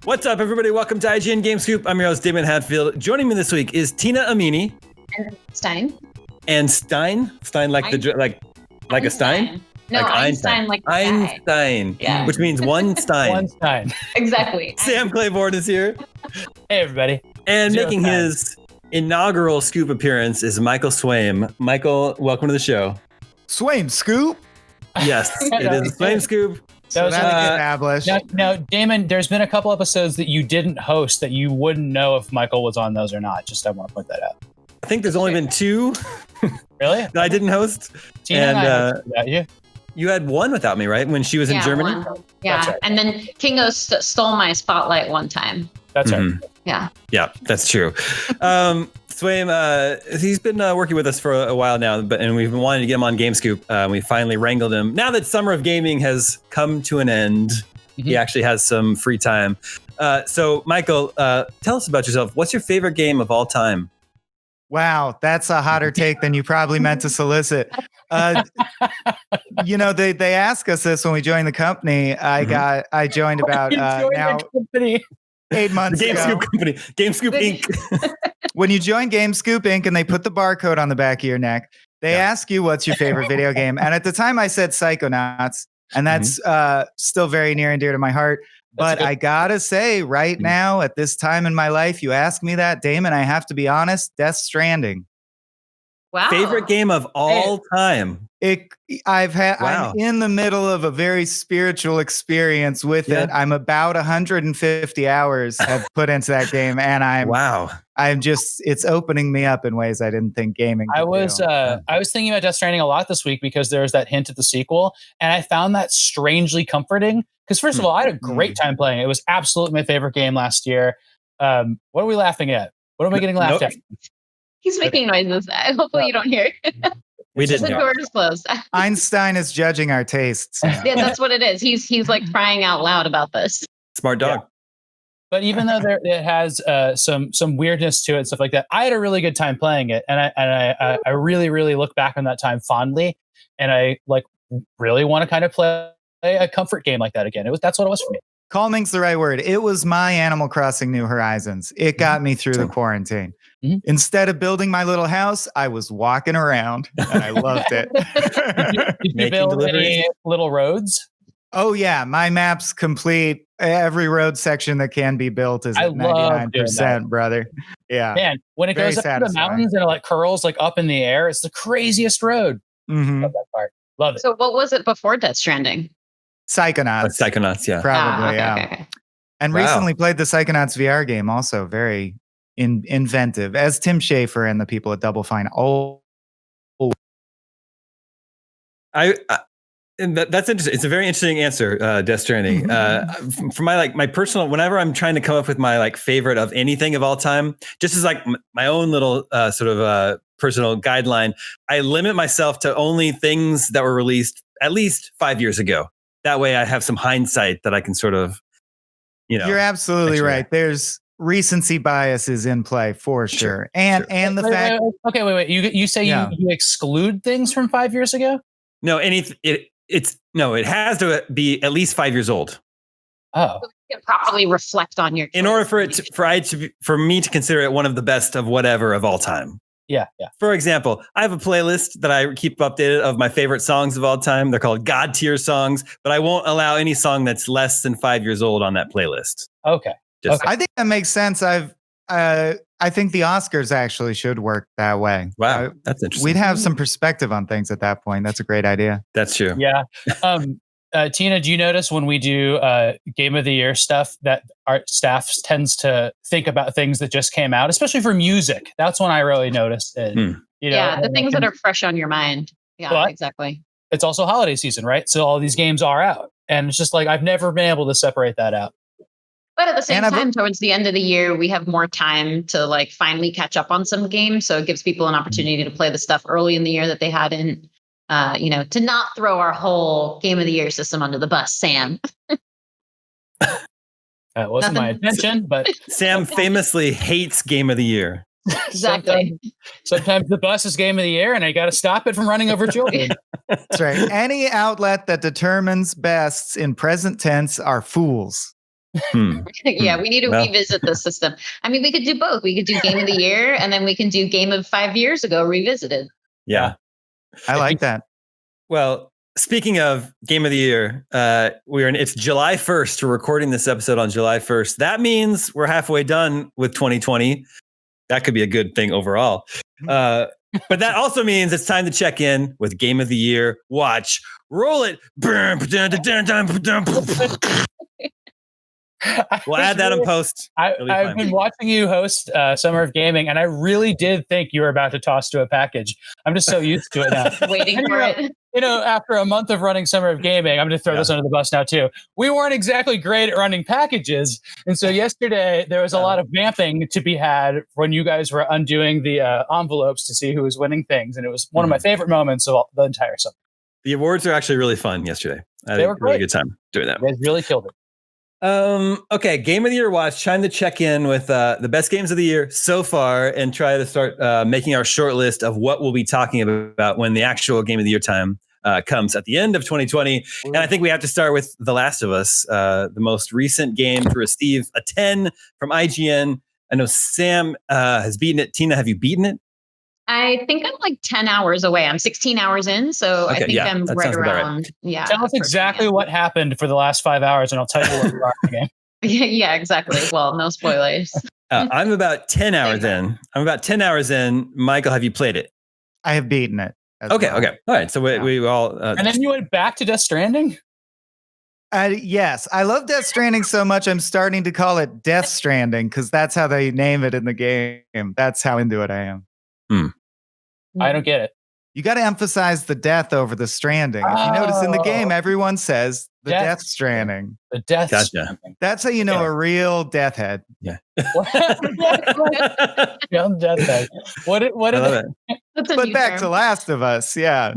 What's up, everybody? Welcome to IGN Game Scoop. I'm your host, Damon Hatfield. Joining me this week is Tina Amini. And Stein. And Stein? Stein like a Stein? No, like Einstein like the guy. Einstein. Yeah. Which means one Stein. One Stein. Exactly. Sam Claiborne is here. Hey, everybody. And Zero making time. his inaugural Scoop appearance is Michael Swaim. Michael, welcome to the show. Swaim Scoop. Yes, it is a Swaim Scoop. That was That's established. Now, Damon, there's been a couple episodes that you didn't host that you wouldn't know if Michael was on those or not. Just I want to point that out. I think there's only been two Really? that I didn't host. Tina And, and I hosted that, you? You had one without me, right? When she was in Germany? One. Yeah. That's right. And then Kingo stole my spotlight one time. That's right. Mhm. Yeah. Yeah, that's true. Swaim, he's been working with us for a while now, and we've been wanting to get him on Game Scoop. We finally wrangled him. Now that Summer of Gaming has come to an end, he actually has some free time. So, Michael, tell us about yourself. What's your favorite game of all time? Wow, that's a hotter take than you probably meant to solicit. They ask us this when we joined the company. I joined about now Company. 8 months The Game ago. Scoop Company, Game Scoop Inc. When you join Game Scoop Inc. and they put the barcode on the back of your neck, they ask you what's your favorite video game. And at the time I said Psychonauts, and that's still very near and dear to my heart. But I gotta say, right now, at this time in my life, you ask me that, Damon, I have to be honest, Death Stranding. Wow. Favorite game of all time. I'm in the middle of a very spiritual experience with it. I'm about 150 hours have put into that game, and it's opening me up in ways I didn't think gaming could I was thinking about Death Stranding a lot this week because there's that hint at the sequel, and I found that strangely comforting. Because first of all, I had a great time playing. It was absolutely my favorite game last year. What are we laughing at? What am I getting laughed at? He's making noises. Hopefully you don't hear. We The didn't. door is closed. Einstein is judging our tastes. Yeah, that's what it is. He's like crying out loud about this. Smart dog. Yeah. But even though it has some weirdness to it and stuff like that, I had a really good time playing it, and I really, really look back on that time fondly, and I really want to kind of play a comfort game like that again. That's what it was for me. Calming's the right word. It was my Animal Crossing New Horizons. It got me through the quarantine. Mm-hmm. Instead of building my little house, I was walking around, and I loved it. Did you build any little roads? Oh yeah, my map's complete. Every road section that can be built is at 99%, brother. Yeah, man. When it goes up to the mountains and it curls up in the air, it's the craziest road. Mm-hmm. Love that part. Love it. So what was it before Death Stranding? Psychonauts. Psychonauts, yeah. Probably, Okay. And recently played the Psychonauts VR game, also very inventive, as Tim Schafer and the people at Double Fine. And that's interesting. It's a very interesting answer, Death Stranding. For my personal, whenever I'm trying to come up with my favorite of anything of all time, just as my own little personal guideline, I limit myself to only things that were released at least 5 years ago. That way, I have some hindsight that I can sort of, You're absolutely right. There's recency bias is in play for sure, and the fact. Wait. You say you exclude things from 5 years ago? No, it has to be at least 5 years old. Oh, So you can properly reflect on your. In order for me to consider it one of the best of whatever of all time. Yeah. For example, I have a playlist that I keep updated of my favorite songs of all time. They're called God tier songs, but I won't allow any song that's less than 5 years old on that playlist. Okay. I think that makes sense. I think the Oscars actually should work that way. Wow, that's interesting. We'd have some perspective on things at that point. That's a great idea. That's true. Yeah. Tina, do you notice when we do Game of the Year stuff that our staff tends to think about things that just came out, especially for music? That's when I really noticed it. The things that are fresh on your mind. Yeah, exactly. It's also holiday season, right? So all these games are out, and it's just I've never been able to separate that out. But at the same time, towards the end of the year, we have more time to finally catch up on some games. So it gives people an opportunity to play the stuff early in the year that they hadn't. To not throw our whole Game of the Year system under the bus, Sam. That wasn't my intention, but Sam famously hates Game of the Year. Exactly. Sometimes the bus is game of the year, and I got to stop it from running over children. That's right. Any outlet that determines bests in present tense are fools. Yeah, we need to revisit the system. I mean, we could do both. We could do game of the year, and then we can do game of 5 years ago revisited. Yeah. I like that. Well, speaking of game of the year, it's July 1st. We're recording this episode on July 1st. That means we're halfway done with 2020. That could be a good thing overall. But that also means it's time to check in with game of the year. Watch. Roll it. We'll add that in post. I've been watching you host Summer of Gaming, and I really did think you were about to toss to a package. I'm just so used to it now. Waiting for it. After a month of running Summer of Gaming, I'm going to throw this under the bus now too. We weren't exactly great at running packages. And so yesterday there was a lot of vamping to be had when you guys were undoing the envelopes to see who was winning things. And it was one of my favorite moments of the entire summer. The awards are actually really fun yesterday. I had a really good time doing that. You guys really killed it. Okay, game of the year watch. Trying to check in with the best games of the year so far and try to start making our short list of what we'll be talking about when the actual game of the year time comes at the end of 2020. And I think we have to start with The Last of Us, the most recent game to receive a 10 from IGN. I know Sam has beaten it. Tina, have you beaten it? I think I'm like 10 hours away. I'm 16 hours in, so I think I'm right around. Right. Yeah. Tell us exactly what happened for the last 5 hours, and I'll tell you what you are again. Yeah, exactly. Well, no spoilers. I'm about 10 hours in. Michael, have you played it? I have beaten it. Okay. All right. So we all... and then you went back to Death Stranding? Yes. I love Death Stranding so much, I'm starting to call it Death Stranding, because that's how they name it in the game. That's how into it I am. I don't get it. You got to emphasize the death over the stranding. If you notice in the game, everyone says the Death Stranding. The Death Stranding. That's how you know a real death head. Yeah. Young death head. What But back to Last of Us, yeah.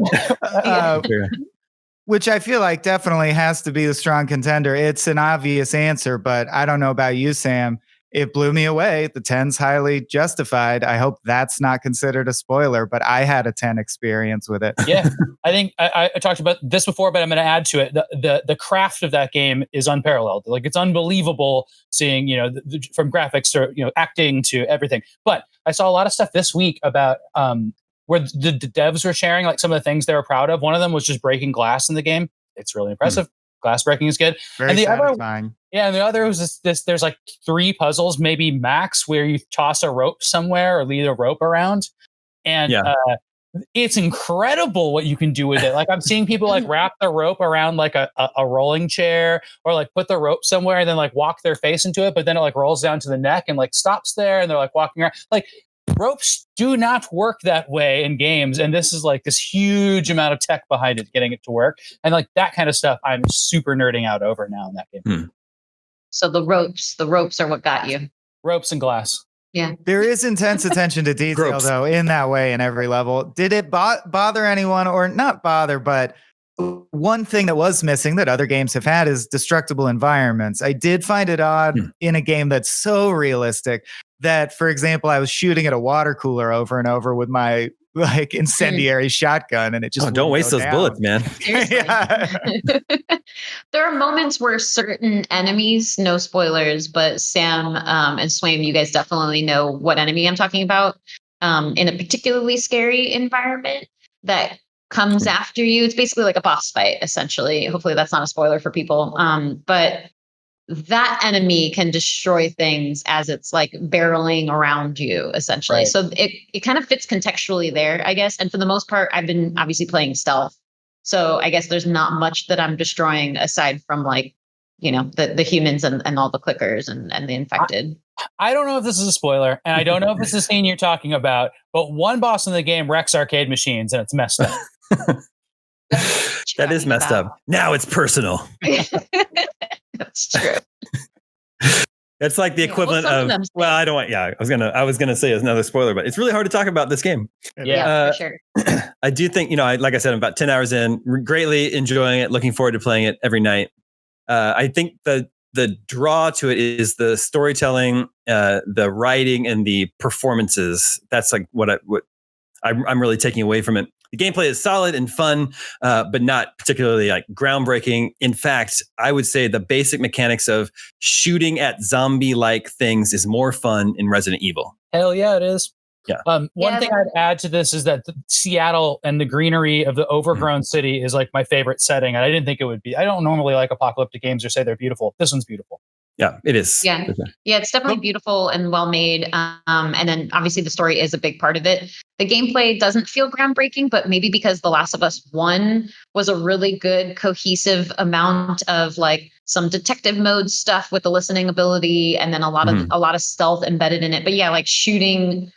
Which I feel like definitely has to be the strong contender. It's an obvious answer, but I don't know about you, Sam. It blew me away. The 10's highly justified. I hope that's not considered a spoiler, but I had a 10 experience with it. Yeah, I think I talked about this before, but I'm going to add to it. The craft of that game is unparalleled. Like, it's unbelievable seeing, from graphics to, acting to everything. But I saw a lot of stuff this week about where the devs were sharing like some of the things they were proud of. One of them was just breaking glass in the game. It's really impressive. Glass breaking is good. Very and the satisfying. And the other was this there's like 3 puzzles, maybe max, where you toss a rope somewhere or lead a rope around. And it's incredible what you can do with it. Like, I'm seeing people like wrap the rope around like a rolling chair, or like put the rope somewhere and then like walk their face into it, but then it like rolls down to the neck and like stops there, and they're like walking around. Like, ropes do not work that way in games, and this is like this huge amount of tech behind it getting it to work, and like that kind of stuff I'm super nerding out over now in that game. So the ropes are what got you. Ropes and glass. Yeah, there is intense attention to detail though in that way in every level. Did it bother anyone, or not bother, but one thing that was missing that other games have had is destructible environments. I did find it odd in a game that's so realistic that, for example, I was shooting at a water cooler over and over with my like incendiary shotgun, and it just don't waste those bullets, man. Yeah. There are moments where certain enemies, no spoilers, but Sam and Swaim, you guys definitely know what enemy I'm talking about. In a particularly scary environment that comes after you. It's basically like a boss fight, essentially. Hopefully that's not a spoiler for people. But that enemy can destroy things as it's like barreling around you, essentially. Right. So it kind of fits contextually there, I guess. And for the most part, I've been obviously playing stealth. So I guess there's not much that I'm destroying aside from like, the humans and all the clickers and the infected. I don't know if this is a spoiler, and I don't know if it's the scene you're talking about, but one boss in the game wrecks arcade machines, and it's messed up. That is messed up. Now it's personal. That's true. It's like the equivalent of I don't want. Yeah, I was gonna say another spoiler, but it's really hard to talk about this game. Yeah, for sure. I do think like I said, I'm about 10 hours in, greatly enjoying it, looking forward to playing it every night. I think the the draw to it is the storytelling, the writing, and the performances. That's like what I'm really taking away from it. The gameplay is solid and fun, but not particularly like groundbreaking. In fact, I would say the basic mechanics of shooting at zombie-like things is more fun in Resident Evil. Hell yeah, it is. Yeah. One thing I'd add to this is that Seattle and the greenery of the overgrown city is like my favorite setting. And I didn't think it would be. I don't normally like apocalyptic games or say they're beautiful. This one's beautiful. Yeah, it is. Yeah, it's definitely beautiful and well made. And then obviously the story is a big part of it. The gameplay doesn't feel groundbreaking, but maybe because The Last of Us 1 was a really good cohesive amount of like some detective mode stuff with the listening ability, and then a lot of stealth embedded in it. But yeah, like shooting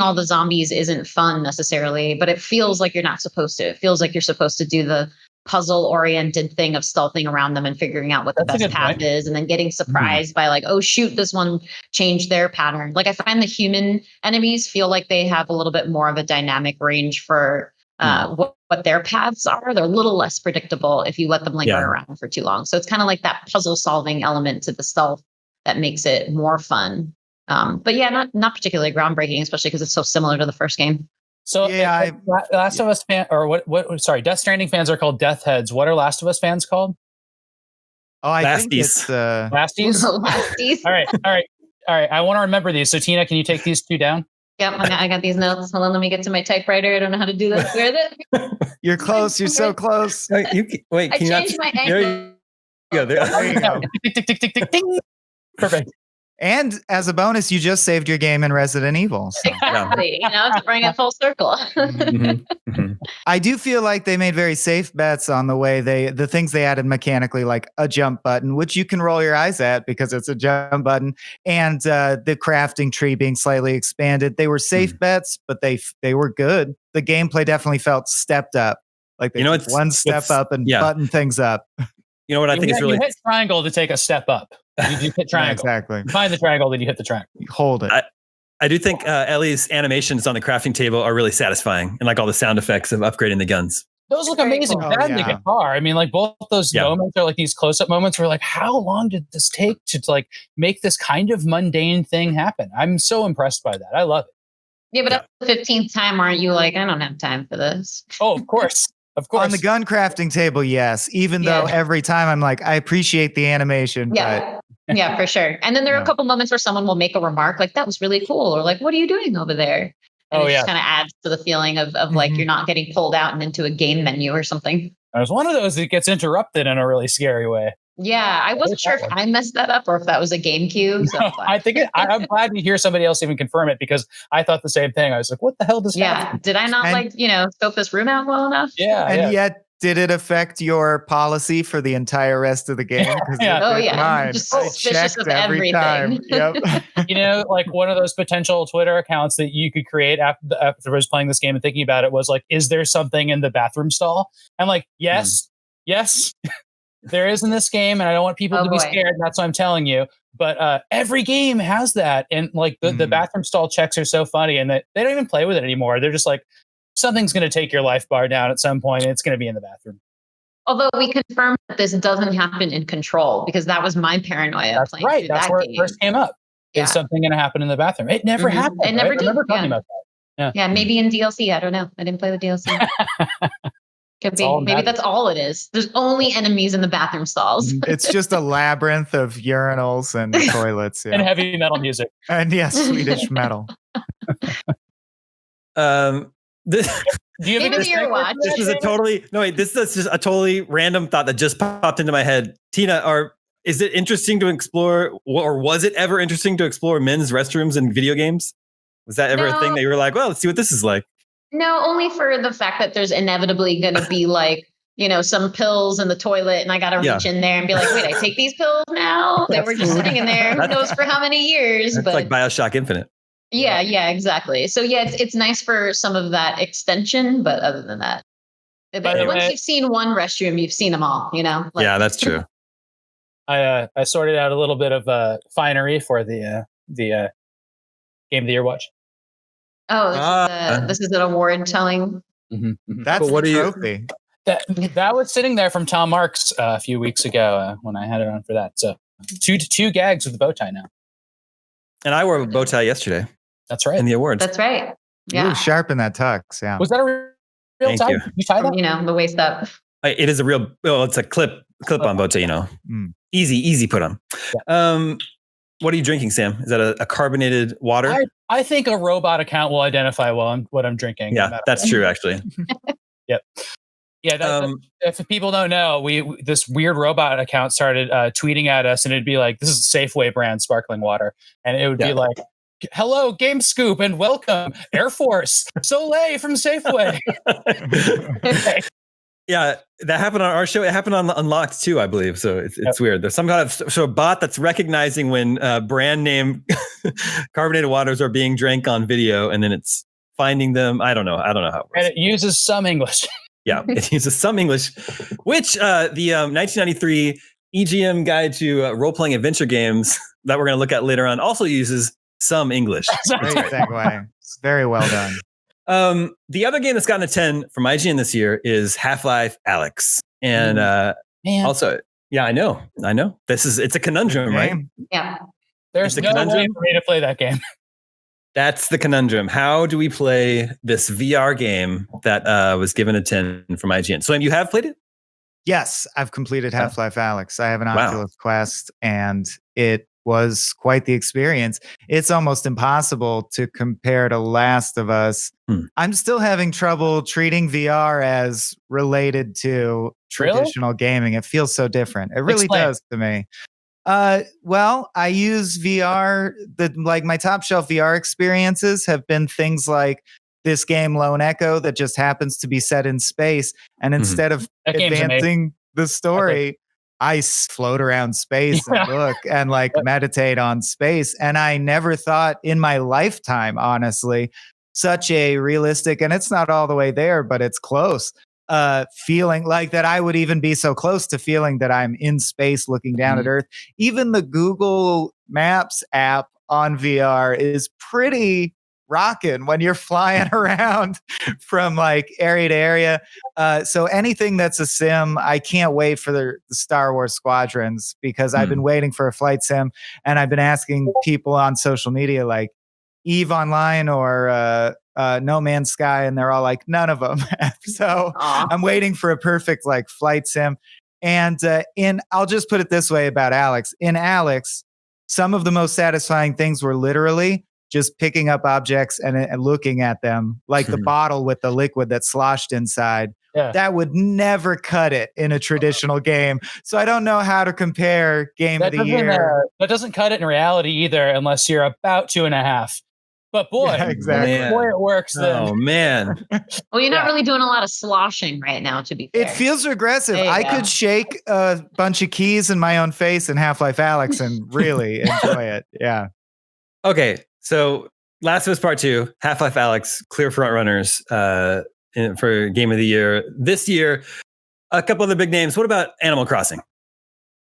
all the zombies isn't fun necessarily, but it feels like you're not supposed to. It feels like you're supposed to do the puzzle-oriented thing of stealthing around them and figuring out what the best path is, and then getting surprised by like, oh shoot, this one changed their pattern. Like I find the human enemies feel like they have a little bit more of a dynamic range for what their paths are. They're a little less predictable if you let them linger around for too long. So it's kind of like that puzzle-solving element to the stealth that makes it more fun. But yeah, not particularly groundbreaking, especially because it's so similar to the first game. So yeah, Last of Us fan or what? Sorry, Death Stranding fans are called Death Heads. What are Last of Us fans called? Oh, I think it's Lasties. Lasties. All right. I want to remember these. So Tina, can you take these two down? Yep, I got these notes. Hold on, let me get to my typewriter. I don't know how to do this. Where is it? You're close. You're so close. Wait, I changed my angle. There you go. Tick, tick, tick, tick, tick. Perfect. And as a bonus, you just saved your game in Resident Evil. So. Exactly. To bring it full circle. I do feel like they made very safe bets on the way the things they added mechanically, like a jump button, which you can roll your eyes at because it's a jump button, and the crafting tree being slightly expanded. They were safe bets, but they were good. The gameplay definitely felt stepped up. Like they took one step up and button things up. You know what I think is really... You hit triangle to take a step up. You hit triangle. Exactly. You find the triangle, then you hit the triangle. You hold it. I do think Ellie's animations on the crafting table are really satisfying, and like all the sound effects of upgrading the guns. Those look amazing. Cool. That and the guitar. I mean, like both those moments are like these close-up moments where like, how long did this take to like make this kind of mundane thing happen? I'm so impressed by that. I love it. Yeah, but at the 15th time, aren't you like, I don't have time for this? Oh, of course. Of course. On the gun crafting table, yes. Even though every time I'm like, I appreciate the animation. Yeah. Yeah, for sure. And then there are a couple moments where someone will make a remark like, that was really cool. Or like, what are you doing over there? And it just kind of adds to the feeling of like you're not getting pulled out and into a game menu or something. There's one of those that gets interrupted in a really scary way. Yeah, I wasn't sure if I messed that up or if that was a GameCube. So I think I'm glad to hear somebody else even confirm it because I thought the same thing. I was like, what the hell does happen? Did I not scope this room out well enough? Yeah. And yet, did it affect your policy for the entire rest of the game? I'm just suspicious of everything. Time. Yep. Like one of those potential Twitter accounts that you could create after I was playing this game and thinking about it was like, is there something in the bathroom stall? I'm like, yes, there is in this game. And I don't want people to be scared. And that's what I'm telling you. But every game has that. And like the bathroom stall checks are so funny and that they don't even play with it anymore. They're just like, something's going to take your life bar down at some point. And it's going to be in the bathroom. Although we confirmed that this doesn't happen in Control because that was my paranoia. That's playing right. That's where it first came up. Is something going to happen in the bathroom? It never happened. It never did. I remember talking about that. Yeah, maybe in DLC. I don't know. I didn't play the DLC. Could be. Maybe that's all it is. There's only enemies in the bathroom stalls. It's just a labyrinth of urinals and toilets. And heavy metal music. And Swedish metal. Do you have your watch? This is just a totally random thought that just popped into my head. Tina, is it interesting to explore, or was it ever interesting to explore men's restrooms in video games? Was that ever a thing that you were like, well, let's see what this is like? No, only for the fact that there's inevitably going to be like, some pills in the toilet and I got to reach in there and be like, wait, I take these pills now? They were just sitting in there. Who knows for how many years? It's like Bioshock Infinite. Yeah, exactly. So it's nice for some of that extension, but other than that, once you've seen one restroom, you've seen them all, Yeah, that's true. I sorted out a little bit of finery for the Game of the Year watch. Oh, this is an award telling. Mm-hmm. That's what trophy. That was sitting there from Tom Marks a few weeks ago when I had it on for that. So two gags with the bow tie now. And I wore a bow tie yesterday. That's right. In the awards. That's right. Yeah. You were sharp in that tux. Yeah. Was that a real tie? You tie that? You know, the waist up. It is a real. Well, it's a clip on bow tie. You know, easy put on. Yeah. What are you drinking, Sam? Is that a carbonated water? I think a robot account will identify what I'm drinking. Yeah, no that's true, actually. Yep. Yeah, if people don't know, this weird robot account started tweeting at us, and it'd be like, "This is Safeway brand sparkling water," and it would be like, "Hello, Game Scoop, and welcome Air Force Soleil from Safeway." Yeah, that happened on our show. It happened on Unlocked too, I believe. So it's weird. There's some kind of bot that's recognizing when brand name carbonated waters are being drank on video, and then it's finding them. I don't know how it works. And it uses some English. Yeah, it uses some English, which the 1993 EGM Guide to Role-Playing Adventure Games that we're going to look at later on also uses some English. Great segue. It's very well done. The other game that's gotten a 10 from IGN this year is Half-Life Alyx. And also, yeah, I know. It's a conundrum, right? Yeah. There's no way for me to play that game. That's the conundrum. How do we play this VR game that was given a 10 from IGN? So, you have played it? Yes, I've completed Half-Life Alyx. I have an Oculus Quest, and it was quite the experience. It's almost impossible to compare to Last of Us. I'm still having trouble treating VR as related to traditional gaming. It feels so different. It really does to me. Well, I use VR. My top shelf VR experiences have been things like this game Lone Echo that just happens to be set in space, and instead of advancing the story, I float around space and look and meditate on space. And I never thought in my lifetime, honestly, such a realistic, and it's not all the way there, but it's close. Feeling like that I would even be so close to feeling that I'm in space looking down at Earth. Even the Google Maps app on VR is pretty rocking when you're flying around from area to area. So anything that's a sim, I can't wait for the Star Wars Squadrons, because I've been waiting for a flight sim, and I've been asking people on social media like EVE Online or No Man's Sky, and they're all like, none of them. So I'm waiting for a perfect flight sim. And I'll just put it this way about Alyx. In Alyx, some of the most satisfying things were literally just picking up objects and looking at them, like the bottle with the liquid that sloshed inside. Yeah. That would never cut it in a traditional game. So I don't know how to compare Game of the Year. That doesn't cut it in reality either, unless you're about 2.5. But boy, boy, it works then. Oh, man. Well, you're not really doing a lot of sloshing right now, to be fair. It feels regressive. I could shake a bunch of keys in my own face in Half-Life Alyx and really enjoy it. Yeah. Okay. So Last of Us Part 2, Half-Life Alyx, clear front runners for Game of the Year. This year, a couple of the big names. What about Animal Crossing?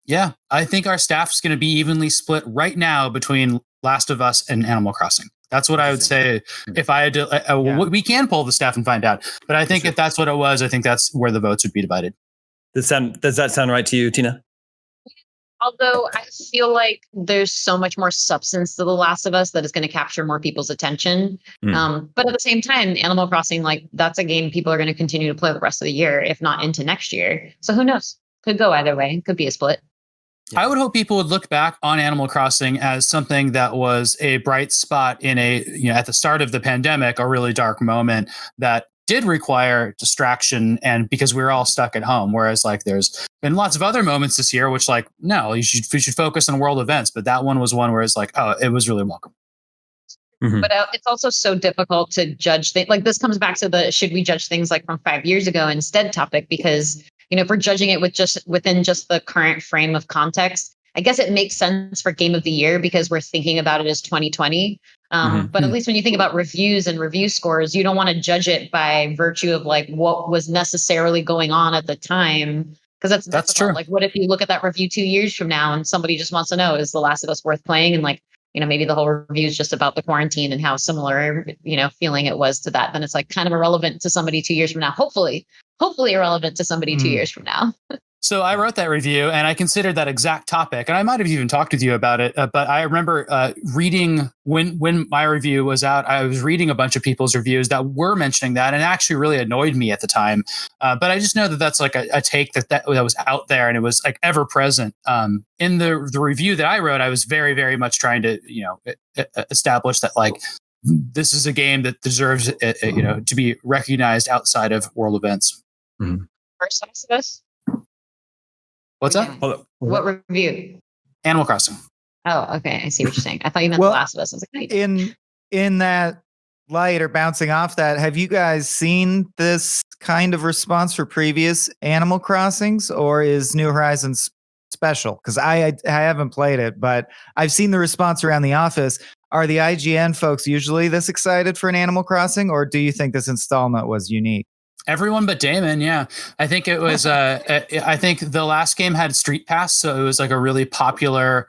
Yeah, I think our staff's going to be evenly split right now between Last of Us and Animal Crossing. That's what I would say. If I had to, we can poll the staff and find out. But I think if that's what it was, I think that's where the votes would be divided. Does that sound right to you, Tina? Although I feel like there's so much more substance to The Last of Us that is going to capture more people's attention. But at the same time, Animal Crossing, that's a game people are going to continue to play the rest of the year, if not into next year. So who knows? Could go either way. Could be a split. Yeah. I would hope people would look back on Animal Crossing as something that was a bright spot in at the start of the pandemic, a really dark moment that did require distraction, and because we were all stuck at home. Whereas there's been lots of other moments this year, which no, you should focus on world events. But that one was one where it's it was really welcome. Mm-hmm. But it's also so difficult to judge things. This comes back to the should we judge things from 5 years ago instead topic, because if we're judging it within the current frame of context, I guess it makes sense for Game of the Year because we're thinking about it as 2020. But at least when you think about reviews and review scores, you don't want to judge it by virtue of what was necessarily going on at the time. Because that's true. What if you look at that review 2 years from now and somebody just wants to know, is The Last of Us worth playing? And maybe the whole review is just about the quarantine and how similar, feeling it was to that. Then it's kind of irrelevant to somebody 2 years from now, hopefully. hopefully irrelevant to somebody 2 years from now. So I wrote that review and I considered that exact topic, and I might have even talked with you about it. But I remember reading when my review was out, I was reading a bunch of people's reviews that were mentioning that, and it actually really annoyed me at the time. But I just know that that's like a take that was out there, and it was like ever present. In the review that I wrote, I was very, very much trying to establish that like this is a game that deserves to be recognized outside of world events. Mm-hmm. First Last of Us. What's that? What review? Animal Crossing. Oh, okay. I see what you're saying. I thought you meant The Last of Us. I was like, in that light or bouncing off that, have you guys seen this kind of response for previous Animal Crossings, or is New Horizons special? Because I haven't played it, but I've seen the response around the office. Are the IGN folks usually this excited for an Animal Crossing, or do you think this installment was unique? Everyone but Damon, yeah. I think it was. I think the last game had Street Pass, so it was like a really popular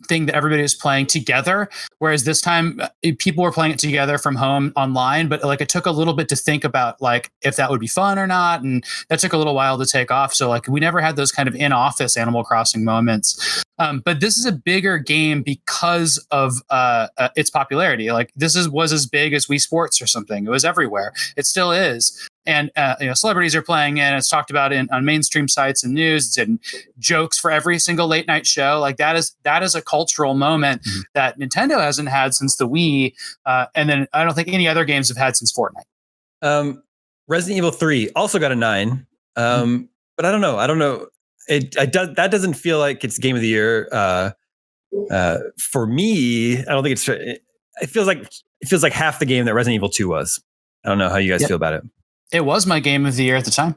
thing that everybody was playing together. Whereas this time, people were playing it together from home online, but like it took a little bit to think about like if that would be fun or not, and that took a little while to take off. So like we never had those kind of in-office Animal Crossing moments. But this is a bigger game because of its popularity. Like this was as big as Wii Sports or something. It was everywhere. It still is. And celebrities are playing it. It's talked about on mainstream sites and news. It's in jokes for every single late night show. Like that is a cultural moment that Nintendo hasn't had since the Wii, and then I don't think any other games have had since Fortnite. Resident Evil 3 also got a 9, but I don't know. That doesn't feel like it's game of the year for me. I don't think it feels like half the game that Resident Evil 2 was. I don't know how you guys feel about it. It was my game of the year at the time.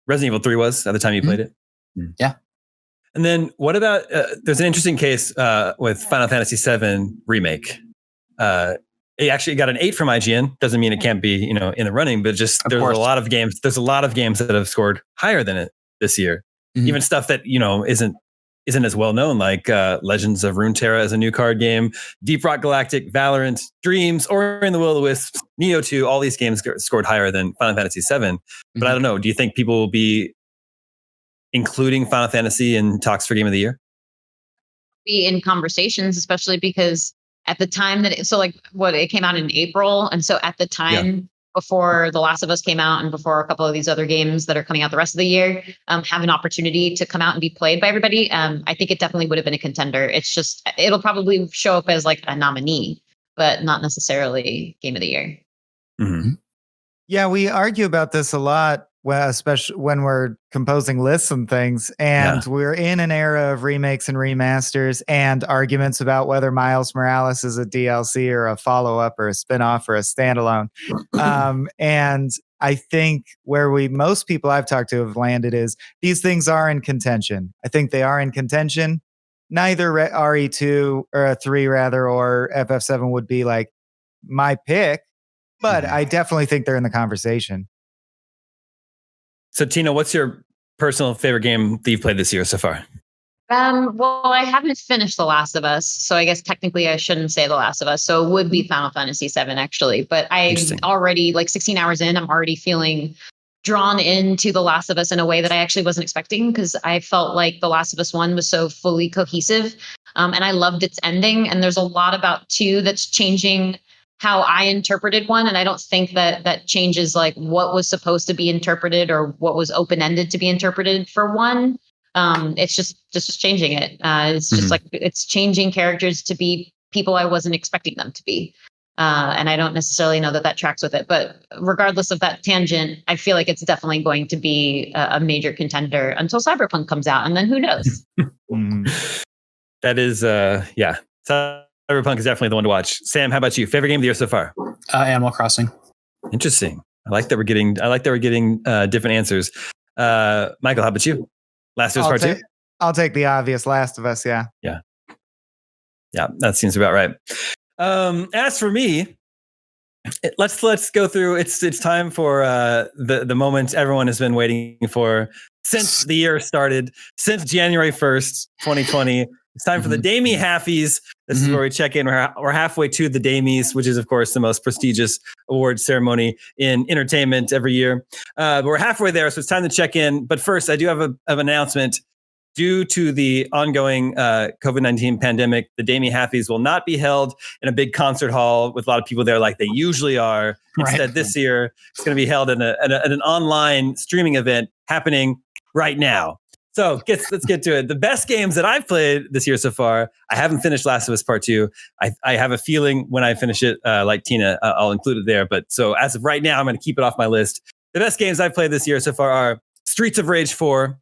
Resident Evil 3 was at the time you played it? Yeah. And then what about, there's an interesting case with Final Fantasy VII Remake. It actually got an 8 from IGN. Doesn't mean it can't be, in the running, but just there's a lot of games that have scored higher than it this year. Mm-hmm. Even stuff that, isn't as well known, like Legends of Runeterra as a new card game, Deep Rock Galactic, Valorant, Dreams, Ori and the Will of the Wisps, Neo 2, all these games scored higher than Final Fantasy VII. But I don't know. Do you think people will be including Final Fantasy in talks for Game of the Year? Be in conversations, especially because at the time that it came out in April. And so at the time before The Last of Us came out and before a couple of these other games that are coming out the rest of the year have an opportunity to come out and be played by everybody, I think it definitely would have been a contender. It's just, it'll probably show up as like a nominee, but not necessarily Game of the Year. Mm-hmm. Yeah, we argue about this a lot, especially when we're composing lists and things. And we're in an era of remakes and remasters and arguments about whether Miles Morales is a DLC or a follow-up or a spin-off or a standalone. And I think where most people I've talked to have landed is these things are in contention. I think they are in contention. Neither RE2 or 3 rather, or FF7 would be like my pick, but I definitely think they're in the conversation. So, Tina, what's your personal favorite game that you've played this year so far? Well, I haven't finished The Last of Us, so I guess technically I shouldn't say The Last of Us. So it would be Final Fantasy VII, actually. But I'm already, 16 hours in, I'm already feeling drawn into The Last of Us in a way that I actually wasn't expecting, because I felt like The Last of Us 1 was so fully cohesive. And I loved its ending. And there's a lot about 2 that's changing how I interpreted 1. And I don't think that changes like what was supposed to be interpreted or what was open-ended to be interpreted for 1. It's just changing it. It's just like, it's changing characters to be people I wasn't expecting them to be. And I don't necessarily know that tracks with it, but regardless of that tangent, I feel like it's definitely going to be a major contender until Cyberpunk comes out. And then who knows? That is, Cyberpunk is definitely the one to watch. Sam, how about you? Favorite game of the year so far? Animal Crossing. Interesting. I like that we're getting different answers. Michael, how about you? Last of Us Part 2? I'll take the obvious Last of Us, yeah. Yeah, that seems about right. As for me, let's go through. It's time for the moment everyone has been waiting for since the year started, since January 1st, 2020. It's time for the Damie Halfies. This is where we check in. We're halfway to the Damies, which is, of course, the most prestigious award ceremony in entertainment every year. But we're halfway there, so it's time to check in. But first, I do have an announcement. Due to the ongoing COVID-19 pandemic, the Damie Halfies will not be held in a big concert hall with a lot of people there like they usually are. Instead, this year, it's going to be held in an online streaming event happening right now. So let's get to it. The best games that I've played this year so far, I haven't finished Last of Us Part 2. I have a feeling when I finish it, like Tina, I'll include it there. But so as of right now, I'm going to keep it off my list. The best games I've played this year so far are Streets of Rage 4,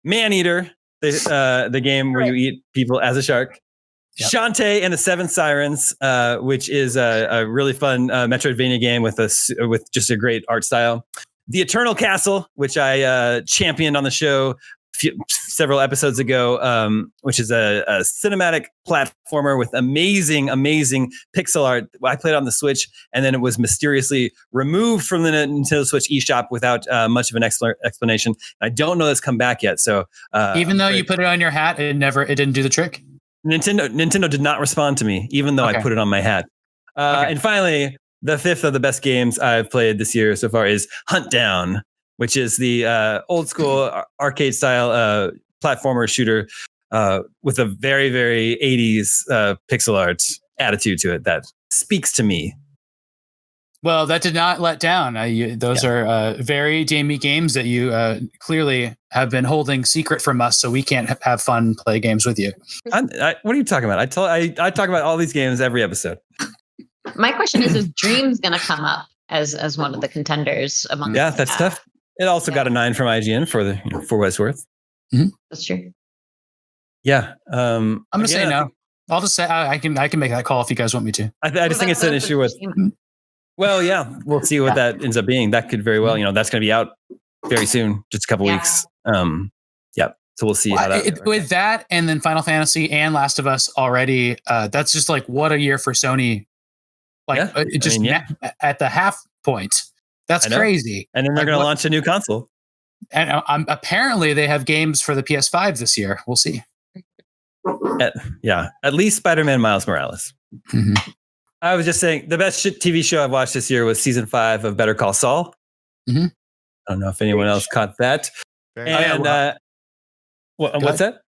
Maneater, the game where you eat people as a shark. Yep. Shantae and the Seven Sirens, which is a really fun Metroidvania game with just a great art style. The Eternal Castle, which I championed on the show several episodes ago, which is a cinematic platformer with amazing pixel art. I played on the Switch, and then it was mysteriously removed from the Nintendo Switch eShop without much of an explanation. I don't know it's come back yet. So even though you put it on your hat, it didn't do the trick. Nintendo did not respond to me, even though I put it on my hat. And finally, the fifth of the best games I've played this year so far is Hunt Down, which is the old school arcade style platformer shooter with a very, very 80s pixel art attitude to it that speaks to me. Well, that did not let down. Those are very Damie games that you clearly have been holding secret from us, so we can't have fun play games with you. What are you talking about? I talk about all these games every episode. My question is Dreams going to come up as one of the contenders among? Yeah, that's tough. It also got a 9 from IGN for what it's worth. Mm-hmm. That's true. Yeah, I'm gonna say no. I'll just say I can make that call if you guys want me to. I just think it's an issue with. Well, yeah, we'll see what that ends up being. That could very well, that's going to be out very soon, just a couple weeks. So we'll see how that. With that, and then Final Fantasy and Last of Us already. That's just like what a year for Sony. Like at the half point. That's crazy. And then they're going to launch a new console. And apparently they have games for the PS5 this year. We'll see. At least Spider-Man Miles Morales. Mm-hmm. I was just saying the best TV show I've watched this year was season 5 of Better Call Saul. Mm-hmm. I don't know if anyone else caught that. What's that?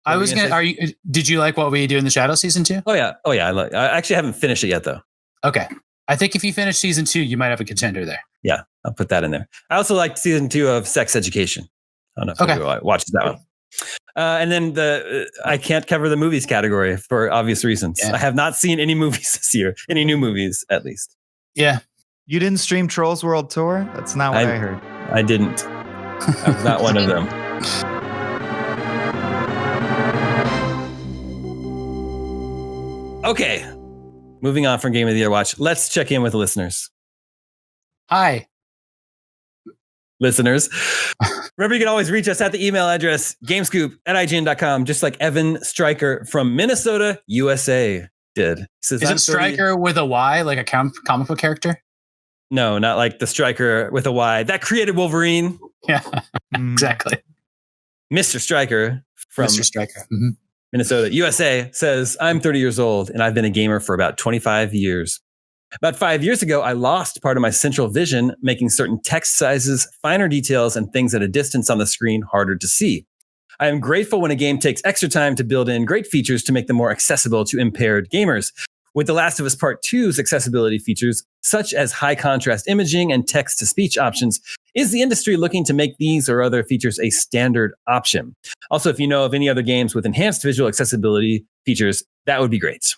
I was gonna. Did you like What We Do in the Shadows season 2? Oh yeah. I actually haven't finished it yet though. Okay. I think if you finish season 2, you might have a contender there. Yeah, I'll put that in there. I also liked season 2 of Sex Education. I don't know if you watched that one. And then I can't cover the movies category for obvious reasons. Yeah. I have not seen any movies this year, any new movies at least. Yeah. You didn't stream Trolls World Tour? That's not what I heard. I didn't. I was not one of them. Okay. Moving on from Game of the Year Watch, let's check in with the listeners. Hi. Listeners. Remember, you can always reach us at the email address, gamescoop@ign.com, just like Evan Stryker from Minnesota, USA did. He says, is it Stryker with a Y, like a comic book character? No, not like the Stryker with a Y. That created Wolverine. Yeah, exactly. Mr. Stryker from Mr. Stryker. Mm-hmm. Minnesota, USA says, I'm 30 years old and I've been a gamer for about 25 years. About 5 years ago, I lost part of my central vision, making certain text sizes, finer details, and things at a distance on the screen harder to see. I am grateful when a game takes extra time to build in great features to make them more accessible to impaired gamers. With The Last of Us Part 2's accessibility features, such as high contrast imaging and text-to-speech options, is the industry looking to make these or other features a standard option? Also, if you know of any other games with enhanced visual accessibility features, that would be great.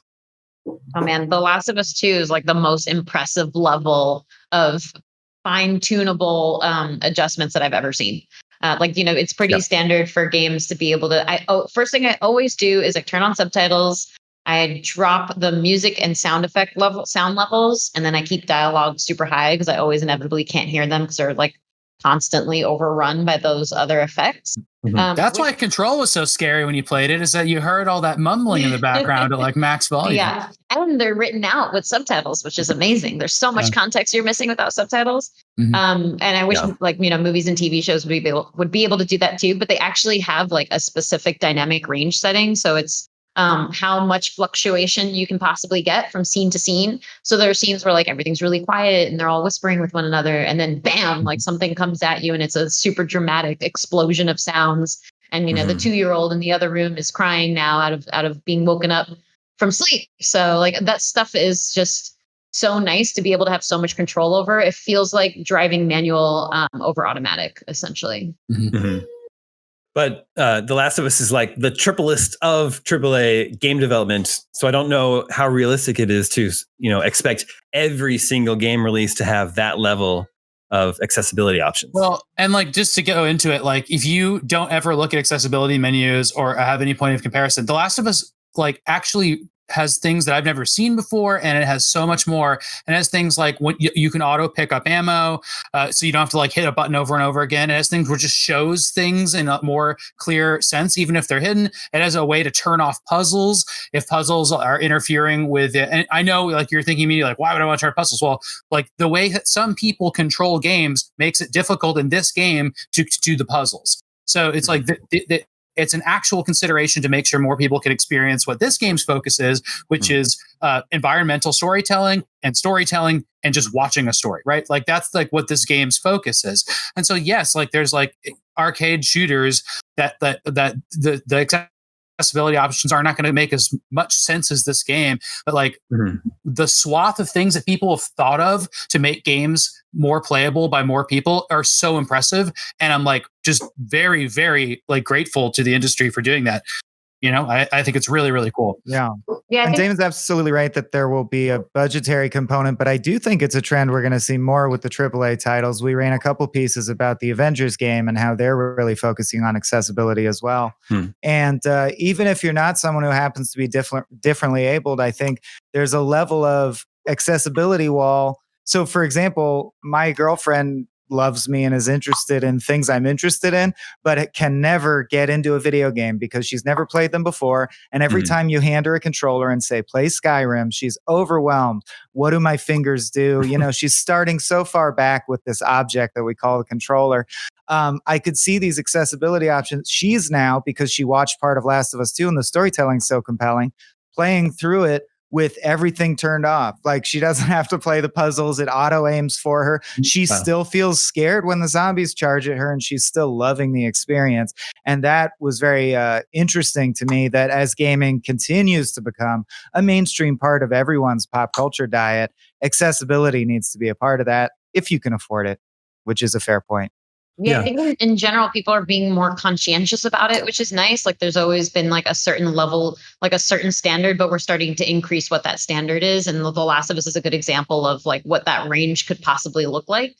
Oh man, The Last of Us 2 is like the most impressive level of fine-tunable adjustments that I've ever seen. It's pretty standard for games to be able to. First thing I always do is I turn on subtitles. I drop the music and sound levels, and then I keep dialogue super high because I always inevitably can't hear them because they're like constantly overrun by those other effects. That's why Control was so scary when you played it, is that you heard all that mumbling in the background at like max volume. Yeah. And they're written out with subtitles, which is amazing. There's so much context you're missing without subtitles. And I wish movies and TV shows would be able to do that too, but they actually have like a specific dynamic range setting. So it's how much fluctuation you can possibly get from scene to scene. So there are scenes where like everything's really quiet and they're all whispering with one another, and then bam, like something comes at you and it's a super dramatic explosion of sounds. And the 2-year-old in the other room is crying now out of being woken up from sleep. So like that stuff is just so nice to be able to have so much control over. It feels like driving manual over automatic, essentially. But The Last of Us is like the triplest of AAA game development. So I don't know how realistic it is to, expect every single game release to have that level of accessibility options. Well, and like just to go into it, like if you don't ever look at accessibility menus or have any point of comparison, The Last of Us like actually has things that I've never seen before, and it has so much more. And it has things like when you can auto pick up ammo, so you don't have to like hit a button over and over again. It has things where it just shows things in a more clear sense, even if they're hidden. It has a way to turn off puzzles if puzzles are interfering with it. And I know like you're thinking immediately like, why would I want to turn puzzles? Well, like the way that some people control games makes it difficult in this game to do the puzzles. So it's like it's an actual consideration to make sure more people can experience what this game's focus is, which is environmental storytelling and just watching a story, right? Like that's like what this game's focus is. And so, yes, like there's like arcade shooters that the accessibility options are not going to make as much sense as this game, but like the swath of things that people have thought of to make games more playable by more people are so impressive. And I'm like just very, very like grateful to the industry for doing that. I think it's really, really cool. Yeah. And Damon's absolutely right that there will be a budgetary component, but I do think it's a trend we're going to see more with the AAA titles. We ran a couple pieces about the Avengers game and how they're really focusing on accessibility as well. And even if you're not someone who happens to be differently abled, I think there's a level of accessibility wall. So, for example, my girlfriend loves me and is interested in things I'm interested in, but it can never get into a video game because she's never played them before. And every time you hand her a controller and say, play Skyrim, she's overwhelmed. What do my fingers do? She's starting so far back with this object that we call the controller. I could see these accessibility options. She's now, because she watched part of Last of Us 2 and the storytelling's so compelling, playing through it with everything turned off. Like she doesn't have to play the puzzles. It auto aims for her. She still feels scared when the zombies charge at her, and she's still loving the experience. And that was very interesting to me, that as gaming continues to become a mainstream part of everyone's pop culture diet, accessibility needs to be a part of that if you can afford it, which is a fair point. Yeah, I think in general, people are being more conscientious about it, which is nice. Like there's always been like a certain level, like a certain standard, but we're starting to increase what that standard is. And The Last of Us is a good example of like what that range could possibly look like.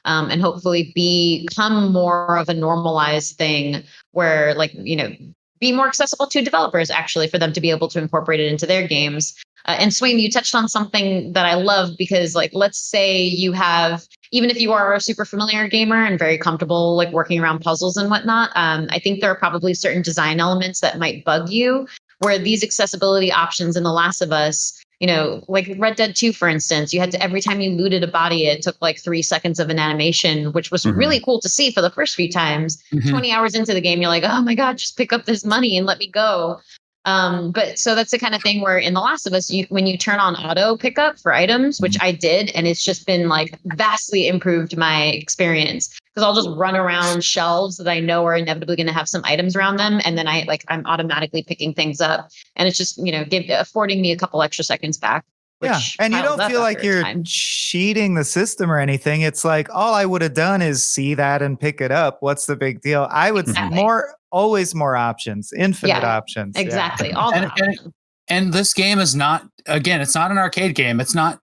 And hopefully become more of a normalized thing where like, be more accessible to developers actually, for them to be able to incorporate it into their games. And Swain, you touched on something that I love, because like, let's say you have, even if you are a super familiar gamer and very comfortable like working around puzzles and whatnot, I think there are probably certain design elements that might bug you, where these accessibility options in The Last of Us, like Red Dead 2, for instance, you had to, every time you looted a body, it took like 3 seconds of an animation, which was really cool to see for the first few times. 20 hours into the game, you're like, oh my God, just pick up this money and let me go. But so that's the kind of thing where in The Last of Us, when you turn on auto pickup for items, which I did, and it's just been like vastly improved my experience, because I'll just run around shelves that I know are inevitably going to have some items around them. And then I'm automatically picking things up, and it's just, affording me a couple extra seconds back. Yeah. And you don't feel like you're cheating the system or anything. It's like, all I would have done is see that and pick it up. What's the big deal? I would always more options, infinite options. Exactly. Yeah. All and this game is not, again, it's not an arcade game. It's not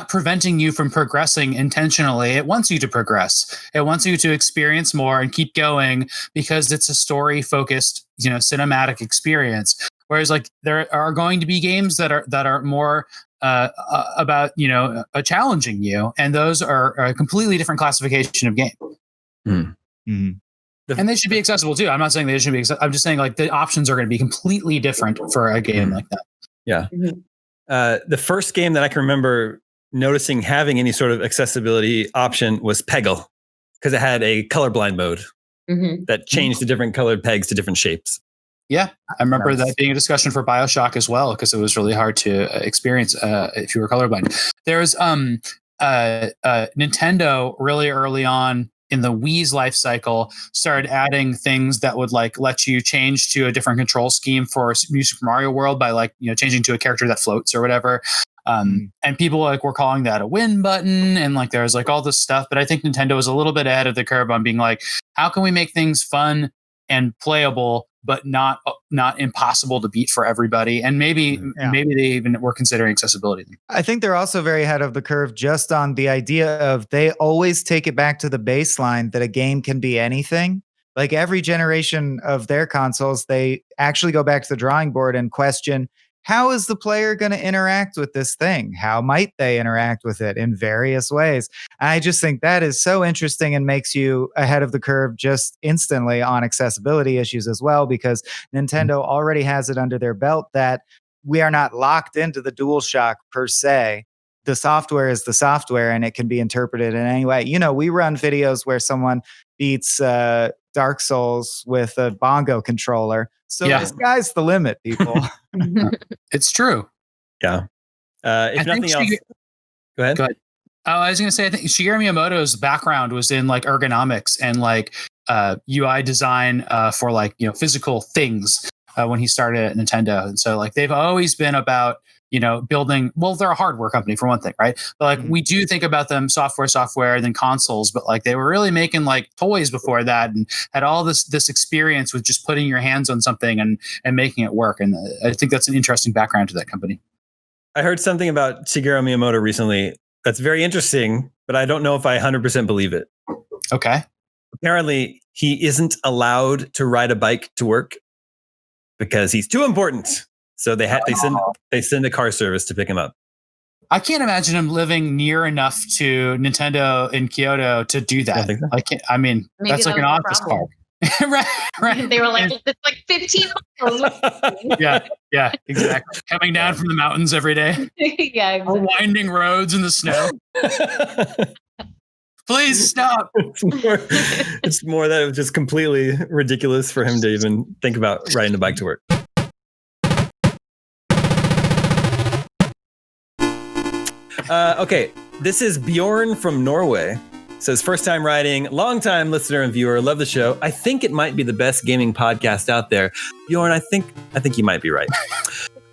preventing you from progressing intentionally. It wants you to progress. It wants you to experience more and keep going, because it's a story focused, cinematic experience. Whereas like there are going to be games that are more about, challenging you. And those are a completely different classification of game. And they should be accessible too. I'm not saying they should be. I'm just saying like the options are going to be completely different for a game like that. Yeah. The first game that I can remember noticing having any sort of accessibility option was Peggle, because it had a colorblind mode that changed the different colored pegs to different shapes. Yeah, I remember that being a discussion for Bioshock as well, because it was really hard to experience if you were colorblind. There's Nintendo really early on in the Wii's life cycle started adding things that would like let you change to a different control scheme for New Super Mario World by like, you know, changing to a character that floats or whatever. And people like were calling that a win button, and like there's like all this stuff. But I think Nintendo was a little bit ahead of the curve on being like, how can we make things fun and playable, but not impossible to beat for everybody? And maybe they even were considering accessibility. I think they're also very ahead of the curve just on the idea of they always take it back to the baseline that a game can be anything. Like every generation of their consoles, they actually go back to the drawing board and question, how is the player going to interact with this thing? How might they interact with it in various ways? And I just think that is so interesting and makes you ahead of the curve just instantly on accessibility issues as well, because Nintendo already has it under their belt that we are not locked into the DualShock per se. The software is the software and it can be interpreted in any way. You know, we run videos where someone beats Dark Souls with a bongo controller. So the sky's the limit, people. It's true. Yeah. If nothing else, go ahead. Oh, I was going to say, I think Shigeru Miyamoto's background was in like ergonomics and like UI design for like, you know, physical things when he started at Nintendo. And so like they've always been about, you know, building, well, they're a hardware company for one thing, right? But like we do think about them software, then consoles, but like they were really making like toys before that and had all this experience with just putting your hands on something and making it work. And I think that's an interesting background to that company. I heard something about Shigeru Miyamoto recently that's very interesting, but I don't know if I 100% believe it. Okay. Apparently, he isn't allowed to ride a bike to work because he's too important. So they send a car service to pick him up. I can't imagine him living near enough to Nintendo in Kyoto to do that. I mean, maybe that's like an office park. right. They were like, it's like 15 miles. yeah, exactly. Coming down from the mountains every day. Yeah, exactly. Winding roads in the snow. Please stop. It's more that it was just completely ridiculous for him to even think about riding a bike to work. Okay, this is Bjorn from Norway. Says, first time writing, long time listener and viewer, love the show. I think it might be the best gaming podcast out there. Bjorn, I think you might be right.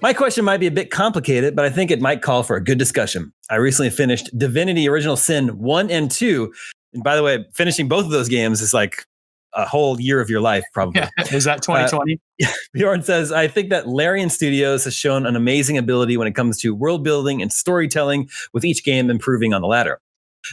My question might be a bit complicated, but I think it might call for a good discussion. I recently finished Divinity Original Sin 1 and 2. And by the way, finishing both of those games is like a whole year of your life, probably. Yeah. Is that 2020? Bjorn says, I think that Larian Studios has shown an amazing ability when it comes to world building and storytelling, with each game improving on the latter.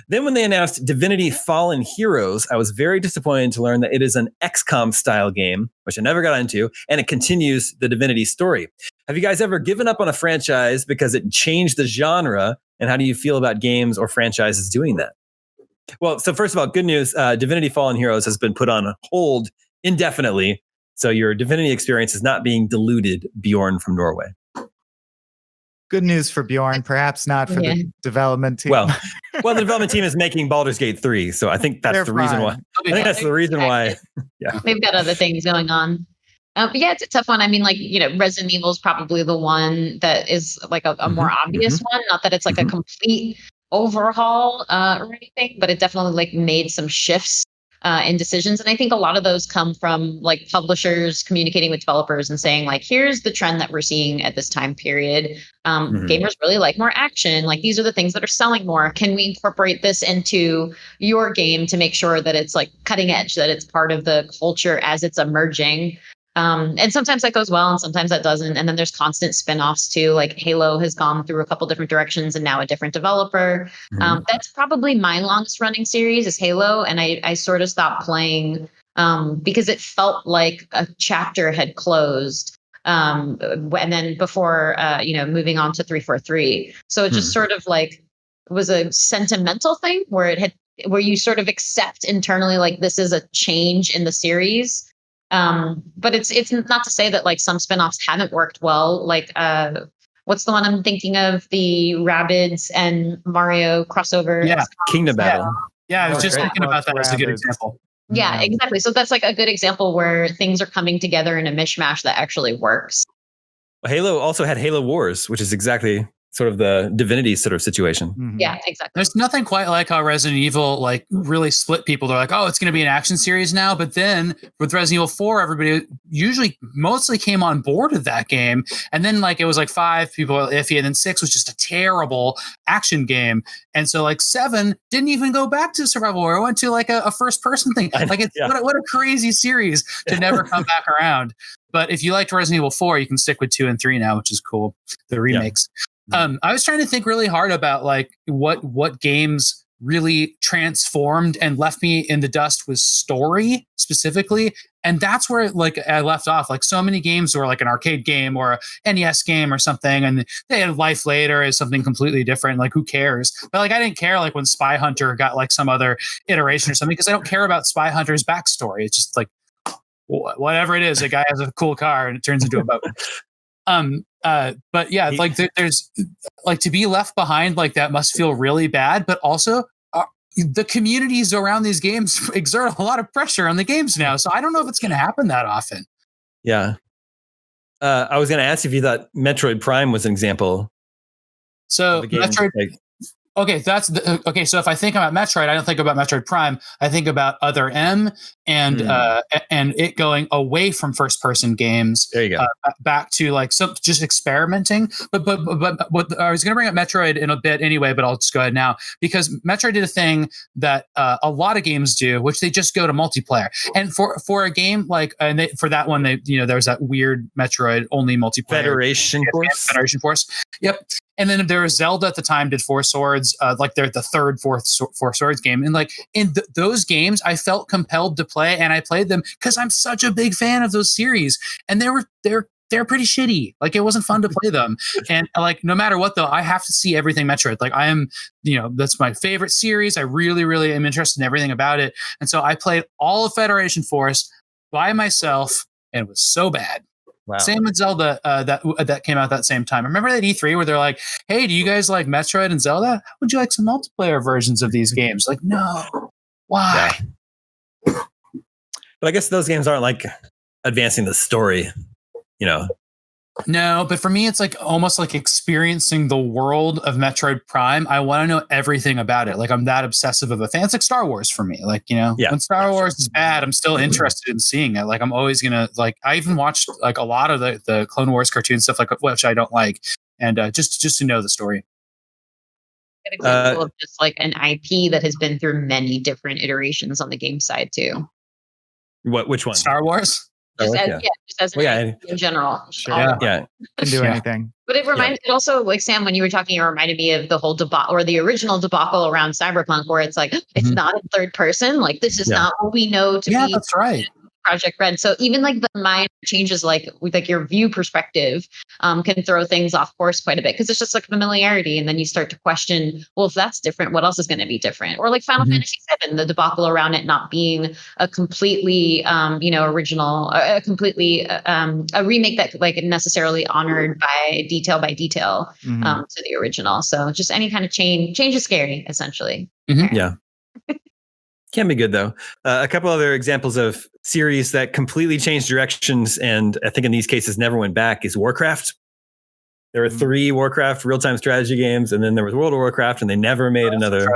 Then when they announced Divinity Fallen Heroes, I was very disappointed to learn that it is an XCOM style game, which I never got into, and it continues the Divinity story. Have you guys ever given up on a franchise because it changed the genre? And how do you feel about games or franchises doing that? Well, so first of all, good news. Divinity Fallen Heroes has been put on hold indefinitely. So your Divinity experience is not being diluted, Bjorn from Norway. Good news for Bjorn, perhaps not for the development team. Well, the development team is making Baldur's Gate 3, so I think that's the reason why. I think that's the reason why. Yeah, they've got other things going on. But yeah, it's a tough one. I mean, like, you know, Resident Evil is probably the one that is like a more obvious one. Not that it's like a complete overhaul or anything, but it definitely like made some shifts in decisions. And I think a lot of those come from like publishers communicating with developers and saying like, here's the trend that we're seeing at this time period. Gamers really like more action. Like, these are the things that are selling more. Can we incorporate this into your game to make sure that it's like cutting edge, that it's part of the culture as it's emerging? And sometimes that goes well and sometimes that doesn't. And then there's constant spin-offs too. Like Halo has gone through a couple different directions and now a different developer. That's probably my longest running series is Halo. And I sort of stopped playing because it felt like a chapter had closed. And then before, moving on to 343. So it just sort of like was a sentimental thing where it had where you sort of accept internally, like, this is a change in the series. But it's not to say that like some spinoffs haven't worked well. Like, what's the one I'm thinking of? The Rabbids and Mario crossover. Yeah, Kingdom Battle. Yeah, I was just Great. thinking about that as a good example. Yeah, exactly. So that's like a good example where things are coming together in a mishmash that actually works. Halo also had Halo Wars, which is exactly sort of the Divinity sort of situation. Mhm. Yeah, exactly. There's nothing quite like how Resident Evil like really split people. They're like, oh, it's going to be an action series now. But then with Resident Evil 4, everybody mostly came on board with that game. And then like it was like 5 people were iffy, and then 6 was just a terrible action game. And so like 7 didn't even go back to survival war. It went to like a first person thing. Like it's what a crazy series to never come back around. But if you liked Resident Evil 4, you can stick with 2 and 3 now, which is cool. The remakes. I was trying to think really hard about like what games really transformed and left me in the dust with story specifically. And that's where like I left off. Like so many games were like an arcade game or a NES game or something, and they had life later as something completely different. Like who cares? But like I didn't care like when Spy Hunter got like some other iteration or something, because I don't care about Spy Hunter's backstory. It's just like whatever it is, a guy has a cool car and it turns into a boat. But yeah, like there's like to be left behind like that must feel really bad, but also the communities around these games exert a lot of pressure on the games now. So I don't know if it's going to happen that often. Yeah. I was going to ask if you thought Metroid Prime was an example. So Metroid. Okay, okay. So if I think about Metroid, I don't think about Metroid Prime. I think about Other M and it going away from first person games. There you go. Back to like some just experimenting. But what I was going to bring up Metroid in a bit anyway, but I'll just go ahead now because Metroid did a thing that a lot of games do, which they just go to multiplayer. And for a game like for that one, there was that weird Metroid only multiplayer Federation Force. Yep. And then there was Zelda at the time did Four Swords, like they're the third, fourth Four Swords game. And like in those games, I felt compelled to play, and I played them because I'm such a big fan of those series. And they're pretty shitty. Like it wasn't fun to play them. And like no matter what though, I have to see everything Metroid. Like I am, that's my favorite series. I really, really am interested in everything about it. And so I played all of Federation Force by myself, and it was so bad. Wow. Same with Zelda that came out that same time. Remember that E3 where they're like, hey, do you guys like Metroid and Zelda? How would you like some multiplayer versions of these games? Like, no. Why? Yeah. But I guess those games aren't like advancing the story, No, but for me, it's like almost like experiencing the world of Metroid Prime. I want to know everything about it. Like I'm that obsessive of a fan. It's like Star Wars for me. Like, when Star Wars is bad, I'm still interested in seeing it. Like I'm always going to like, I even watched like a lot of the Clone Wars cartoon stuff, like which I don't like. And just to know the story. An example of just like an IP that has been through many different iterations on the game side too. Which one? Star Wars? Just as in general. Sure. Yeah. Can do anything. But it reminds it also, like Sam, when you were talking, it reminded me of the whole debacle or the original debacle around Cyberpunk, where it's like, it's not in third person. Like this is not what we know to be. Yeah, that's right. Project Red. So even like the minor changes, like with like your view perspective, can throw things off course quite a bit because it's just like familiarity, and then you start to question, well, if that's different, what else is going to be different? Or like Final Fantasy VII, the debacle around it not being a completely, original, a remake that like necessarily honored by detail to the original. So just any kind of change is scary, essentially. Yeah. Can be good though. A couple other examples of series that completely changed directions, and I think in these cases never went back, is Warcraft. There were 3 Warcraft real-time strategy games, and then there was World of Warcraft, and they never made another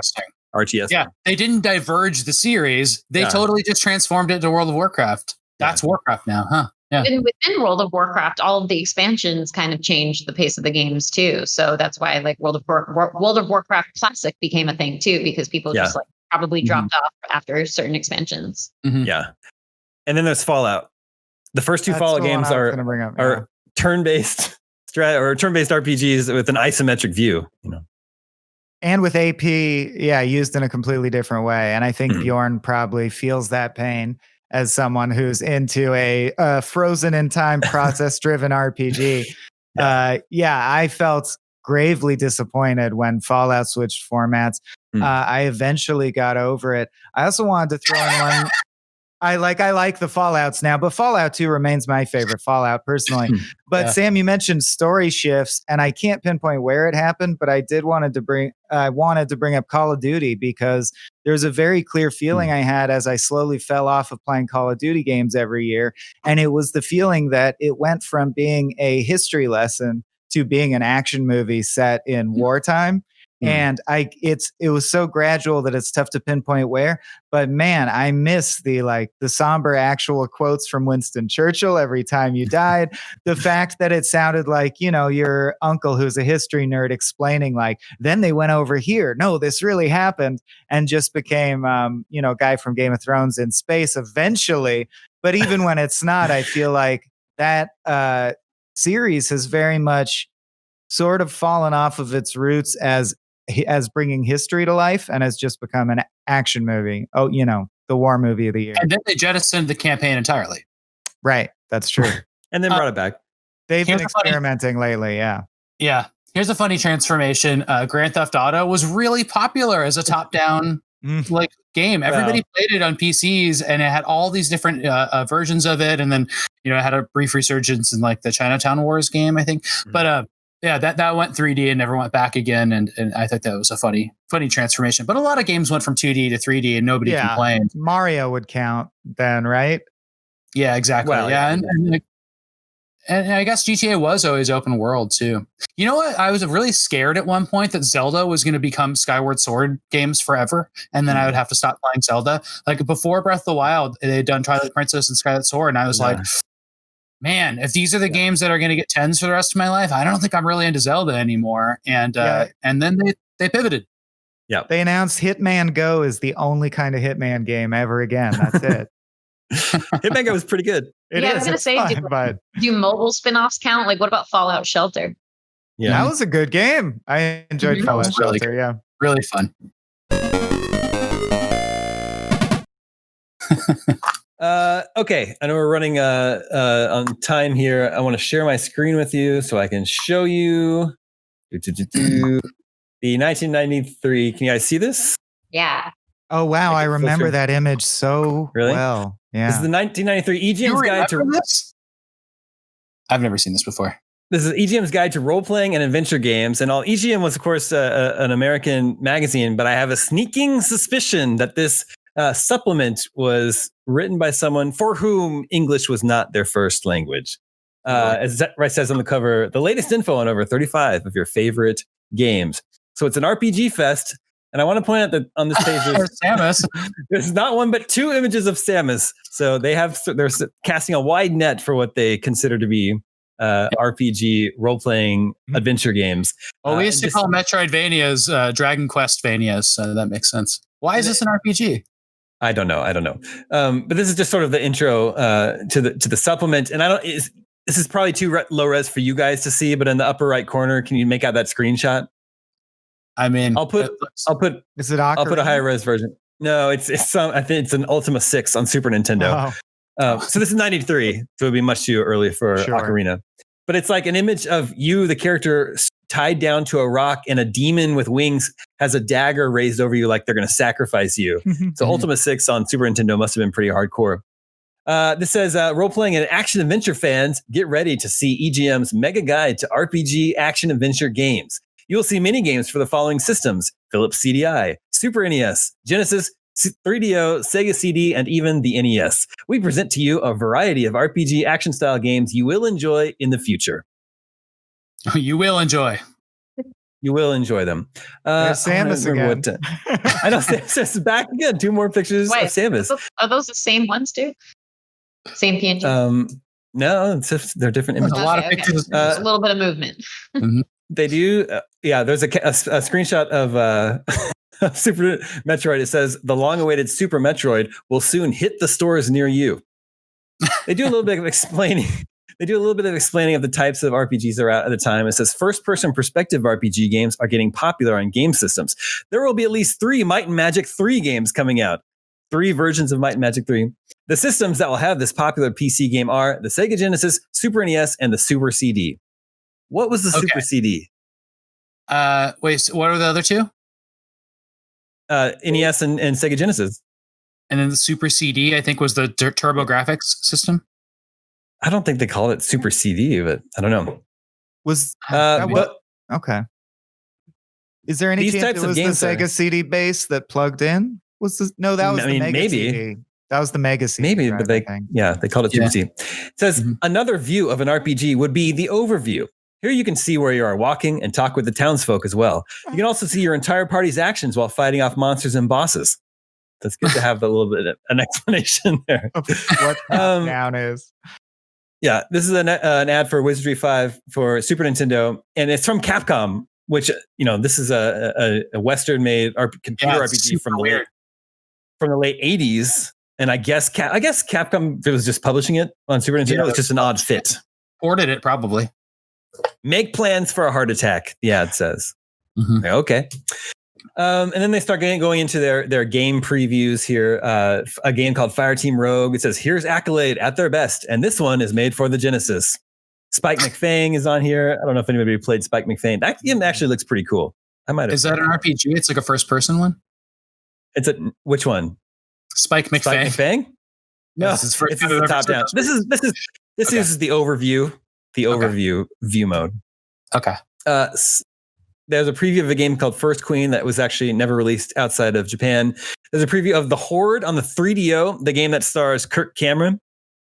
RTS. Yeah, they didn't diverge the series. They totally just transformed it to World of Warcraft. That's Warcraft now, huh? Yeah. And within World of Warcraft, all of the expansions kind of changed the pace of the games too. So that's why like World of Warcraft Classic became a thing too, because people just like probably dropped off after certain expansions. Yeah. And then there's Fallout. The first 2 Fallout games are turn-based turn-based RPGs with an isometric view, And with AP, used in a completely different way. And I think Bjorn probably feels that pain as someone who's into a frozen in time process-driven RPG. I felt gravely disappointed when Fallout switched formats. I eventually got over it. I also wanted to throw in one. I like the Fallouts now, but Fallout 2 remains my favorite Fallout personally. But Sam, you mentioned story shifts, and I can't pinpoint where it happened, but I wanted to bring up Call of Duty because there's a very clear feeling I had as I slowly fell off of playing Call of Duty games every year. And it was the feeling that it went from being a history lesson to being an action movie set in wartime. And it was so gradual that it's tough to pinpoint where, but man, I miss the somber actual quotes from Winston Churchill every time you died. The fact that it sounded like, your uncle who's a history nerd explaining then they went over here. No, this really happened, and just became, guy from Game of Thrones in space eventually. But even when it's not, I feel like that series has very much sort of fallen off of its roots as bringing history to life and has just become an action movie. Oh, the war movie of the year. And then they jettisoned the campaign entirely. Right. That's true. And then brought it back. They've been experimenting lately. Yeah. Yeah. Here's a funny transformation. Grand Theft Auto was really popular as a top-down game. Everybody played it on PCs, and it had all these different versions of it. And then, it had a brief resurgence in the Chinatown Wars game, I think. But yeah, that went 3D and never went back again, and I thought that was a funny transformation. But a lot of games went from 2D to 3D, and nobody complained. Mario would count then, right? Yeah, exactly. Well, and I guess GTA was always open world too. You know what? I was really scared at one point that Zelda was going to become Skyward Sword games forever, and then I would have to stop playing Zelda. Before Breath of the Wild, they had done Twilight Princess and Scarlet Sword, and I was like, man, if these are the games that are going to get 10s for the rest of my life, I don't think I'm really into Zelda anymore. And then they pivoted. Yeah, they announced Hitman Go is the only kind of Hitman game ever again. That's it. Hitman Go was pretty good. I was going to say, do mobile spin-offs count? What about Fallout Shelter? Yeah, that was a good game. I enjoyed Fallout Shelter. Yeah, really fun. Okay, I know we're running on time here. I want to share my screen with you so I can show you the 1993. Can you guys see this? Yeah. Oh wow, I remember that image so well. Yeah. This is the 1993 EGM's guide to this? I've never seen this before. This is EGM's guide to role-playing and adventure games. And EGM was, of course, an American magazine, but I have a sneaking suspicion that this supplement was written by someone for whom English was not their first language. As it says on the cover, the latest info on over 35 of your favorite games. So it's an RPG fest. And I want to point out that on this page, there's not one, but two images of Samus. So they're casting a wide net for what they consider to be RPG role-playing adventure games. Well, we used to call Metroidvanias Dragon Quest Vanias, so that makes sense. Why is this an RPG? I don't know. But this is just sort of the intro to the supplement. And this is probably too low res for you guys to see, but in the upper right corner, can you make out that screenshot? I mean, I'll put. Is it Ocarina? I'll put a higher res version. No, it's some. I think it's an Ultima 6 on Super Nintendo. So this is 93, so it would be much too early for Ocarina. But it's like an image of you, the character, tied down to a rock, and a demon with wings has a dagger raised over you, like they're going to sacrifice you. So Ultima 6 on Super Nintendo must have been pretty hardcore. This says, role-playing and action-adventure fans, get ready to see EGM's mega guide to RPG action-adventure games. You will see mini games for the following systems: Philips CDI, Super NES, Genesis, 3DO, Sega CD, and even the NES. We present to you a variety of RPG action-style games you will enjoy in the future. You will enjoy. You will enjoy them. Samus again. I know Samus is back again. 2 more pictures of Samus. Are those the same ones too? Same PNG? No, it's just, they're different images. A lot of pictures. A little bit of movement. They do. There's a screenshot of Super Metroid. It says the long-awaited Super Metroid will soon hit the stores near you. They do a little bit of explaining. They do a little bit of explaining of the types of RPGs that are out at the time. It says first-person perspective RPG games are getting popular on game systems. There will be at least 3 Might and Magic 3 games coming out. 3 versions of Might and Magic 3. The systems that will have this popular PC game are the Sega Genesis, Super NES, and the Super CD. What was the Super CD? Wait, so what are the other 2? NES and Sega Genesis. And then the Super CD, I think, was the TurboGrafx system. I don't think they call it Super CD, but I don't know. Okay. Is there any chance it was the Sega CD base that plugged in? That was the Mega CD. That was the Mega CD. Maybe, but they called it Super CD. It says another view of an RPG would be the overview. Here you can see where you are walking and talk with the townsfolk as well. You can also see your entire party's actions while fighting off monsters and bosses. That's good to have a little bit of an explanation there. What down is. Yeah, this is an ad for Wizardry 5 for Super Nintendo, and it's from Capcom, which, this is a Western-made computer RPG from the late 80s. And I guess Capcom was just publishing it on Super Nintendo. It's just an odd fit. Ported it, probably. Make plans for a heart attack, the ad says. Mm-hmm. Okay. And then they start going into their game previews here. A game called Fireteam Rogue. It says, here's Accolade at their best. And this one is made for the Genesis. Spike McFang is on here. I don't know if anybody played Spike McFang. That game actually looks pretty cool. I might have. Is that an RPG? It's like a first person one? Which one? Spike McFang. Spike McFang? No, it's the top down. This is the overview. The overview view mode. Okay. There's a preview of a game called First Queen that was actually never released outside of Japan. There's a preview of The Horde on the 3DO, the game that stars Kirk Cameron.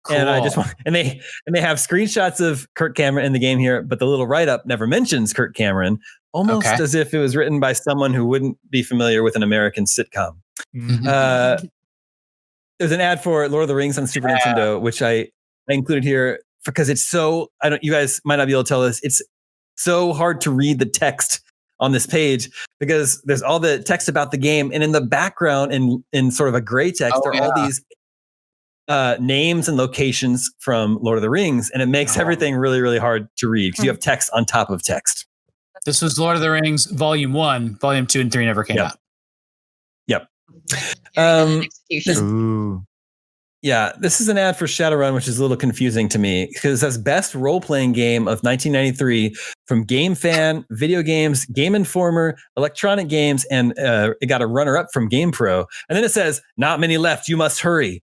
Cool. And they have screenshots of Kirk Cameron in the game here, but the little write-up never mentions Kirk Cameron, almost as if it was written by someone who wouldn't be familiar with an American sitcom. Mm-hmm. There's an ad for Lord of the Rings on Super Nintendo, which I included here because it's so, you guys might not be able to tell this, it's so hard to read the text on this page because there's all the text about the game, and in the background, in sort of a gray text, there are all these names and locations from Lord of the Rings, and it makes everything really, really hard to read because you have text on top of text. This was Lord of the Rings Volume 1, Volume 2 and 3 never came out. Yep. This is an ad for Shadowrun, which is a little confusing to me because it says best role-playing game of 1993 from Game Fan, Video Games, Game Informer, Electronic Games, and it got a runner-up from GamePro. And then it says, not many left, you must hurry.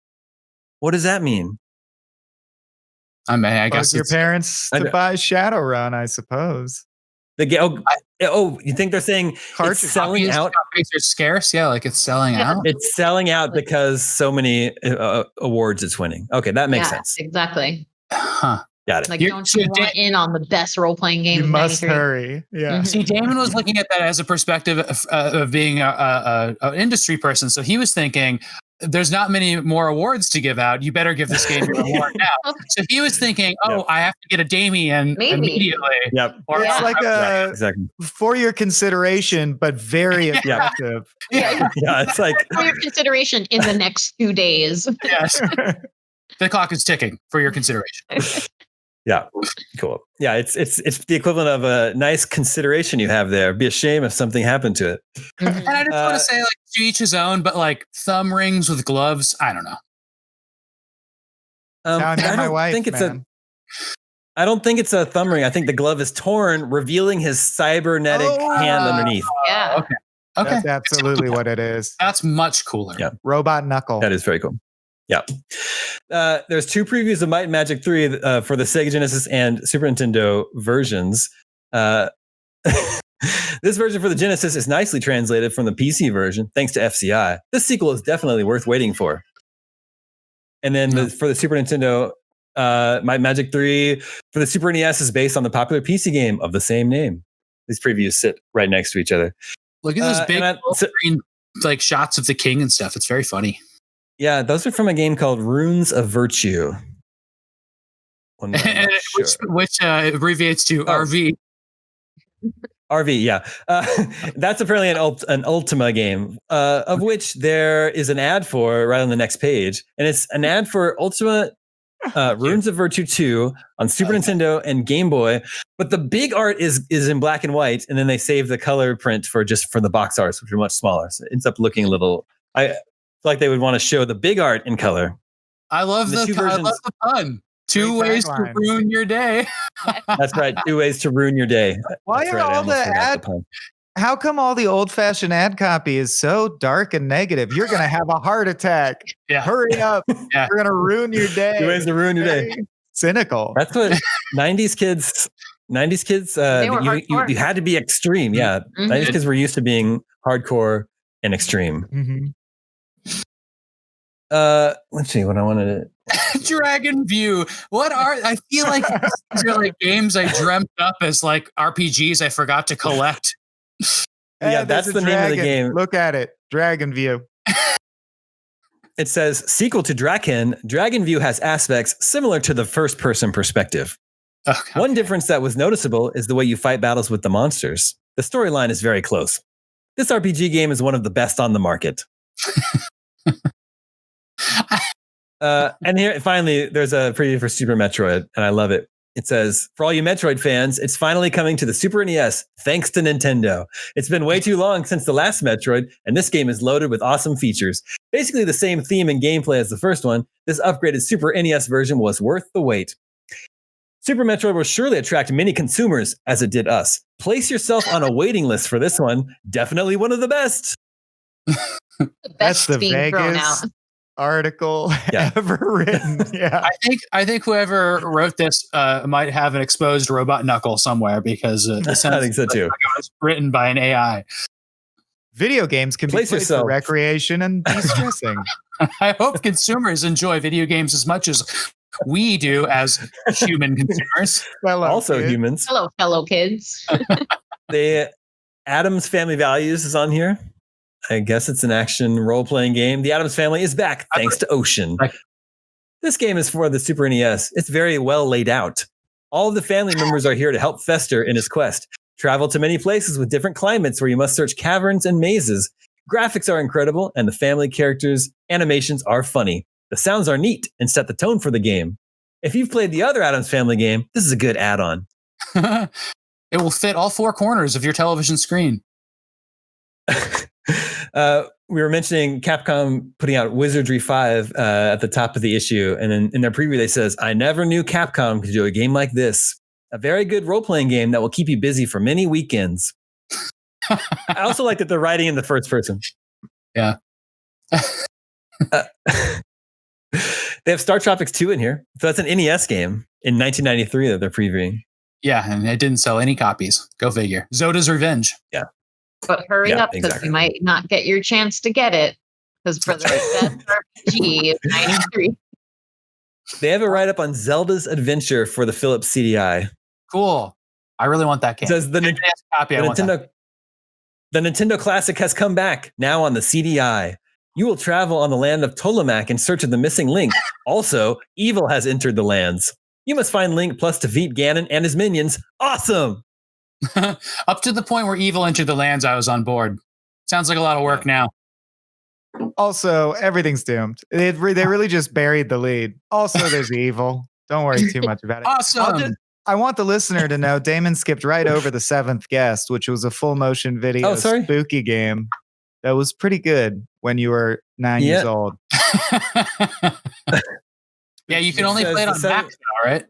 What does that mean? I guess your parents to buy Shadowrun, I suppose. The game. You think they're saying it's selling out? Copies are scarce. Yeah, like it's selling out. It's selling out because so many awards it's winning. Okay, that makes sense. Exactly. Huh. Got it. Like, don't you want in on the best role-playing game? You must hurry. Yeah. Mm-hmm. See, Damon was looking at that as a perspective of being an industry person. So he was thinking, there's not many more awards to give out. You better give this game your award now. So he was thinking, I have to get a Damien immediately. Yep. Or it's like for your consideration, but very effective. It's like for your consideration in the next 2 days. Yes. The clock is ticking for your consideration. Yeah, cool. Yeah, it's the equivalent of a nice consideration you have there. It'd be a shame if something happened to it. And I just want to say, like, to each his own, but like thumb rings with gloves, I don't know. I don't think it's a thumb ring. I think the glove is torn, revealing his cybernetic hand underneath. Yeah. Okay. That's absolutely what it is. That's much cooler. Yeah. Robot knuckle. That is very cool. Yeah. There's 2 previews of Might and Magic 3 for the Sega Genesis and Super Nintendo versions. This version for the Genesis is nicely translated from the PC version, thanks to FCI. This sequel is definitely worth waiting for. And then for the Super Nintendo, Might and Magic 3 for the Super NES is based on the popular PC game of the same name. These previews sit right next to each other. Look at those big screen like shots of the king and stuff. It's very funny. Yeah, those are from a game called Runes of Virtue. Which abbreviates to RV. RV, yeah. That's apparently an Ultima game, of which there is an ad for right on the next page. And it's an ad for Ultima Runes of Virtue 2 on Super Nintendo and Game Boy. But the big art is in black and white, and then they save the color print for the box arts, which are much smaller. So it ends up looking a little... like they would want to show the big art in color. I love the pun. 2 ways to ruin your day. That's right. 2 ways to ruin your day. Why are all the How come all the old-fashioned ad copy is so dark and negative? You're gonna have a heart attack. Yeah. Hurry up. Yeah. We're gonna ruin your day. Two ways to ruin your day. Very cynical. That's what 90s kids. They were hardcore. You had to be extreme. Yeah, 90s kids were used to being hardcore and extreme. Mhm. Let's see what I wanted to. Dragon View. I feel like these are like games I dreamt up as like RPGs I forgot to collect. Yeah, There's that's a the name of the dragon. game. Look at it. Dragon View. It says sequel to Draken. Dragon View has aspects similar to the first-person perspective. Okay. One difference that was noticeable is the way you fight battles with the monsters. The storyline is very close. This RPG game is one of the best on the market. And here, finally, there's a preview for Super Metroid, and I love it. It says, for all you Metroid fans, it's finally coming to the Super NES, thanks to Nintendo. It's been way too long since the last Metroid, and this game is loaded with awesome features. Basically the same theme and gameplay as the first one, this upgraded Super NES version was worth the wait. Super Metroid will surely attract many consumers, as it did us. Place yourself on a waiting list for this one. Definitely one of the best. That's the being thrown out. Vegas article ever written. Yeah. I think whoever wrote this might have an exposed robot knuckle somewhere because this I think so too. Like it was written by an AI. Video games can be played for recreation and de-stressing. I hope consumers enjoy video games as much as we do as human consumers. Also humans. Hello, fellow kids. The Addams Family Values is on here. I guess it's an action role-playing game. The Addams Family is back thanks to Ocean. This game is for the Super NES. It's very well laid out. All of the family members are here to help Fester in his quest. Travel to many places with different climates where you must search caverns and mazes. Graphics are incredible, and the family characters' animations are funny. The sounds are neat and set the tone for the game. If you've played the other Addams Family game, this is a good add-on. It will fit all four corners of your television screen. We were mentioning Capcom putting out Wizardry 5 at the top of the issue. And in their preview, they says, I never knew Capcom could do a game like this. A very good role-playing game that will keep you busy for many weekends. I also like that they're writing in the first person. Yeah. They have Star Tropics 2 in here. So that's an NES game in 1993 that they're previewing. Yeah, and it didn't sell any copies. Go figure. Zoda's Revenge. Yeah. But hurry up because you might not get your chance to get it. Because for the best RPG of 93. They have a write-up on Zelda's Adventure for the Philips CDI. Cool. I really want that game. It says the Nintendo Classic has come back, now on the CDI. You will travel on the land of Tolamak in search of the missing Link. Also, evil has entered the lands. You must find Link plus defeat Ganon and his minions. Awesome! Up to the point where evil entered the lands, I was on board. Sounds like a lot of work now. Also, everything's doomed. They really just buried the lead. Also, there's evil. Don't worry too much about it. Awesome. I want the listener to know Damon skipped right over the seventh guest, which was a full motion video spooky game that was pretty good when you were 9 years old. Yeah, you can only play it on Mac now, right?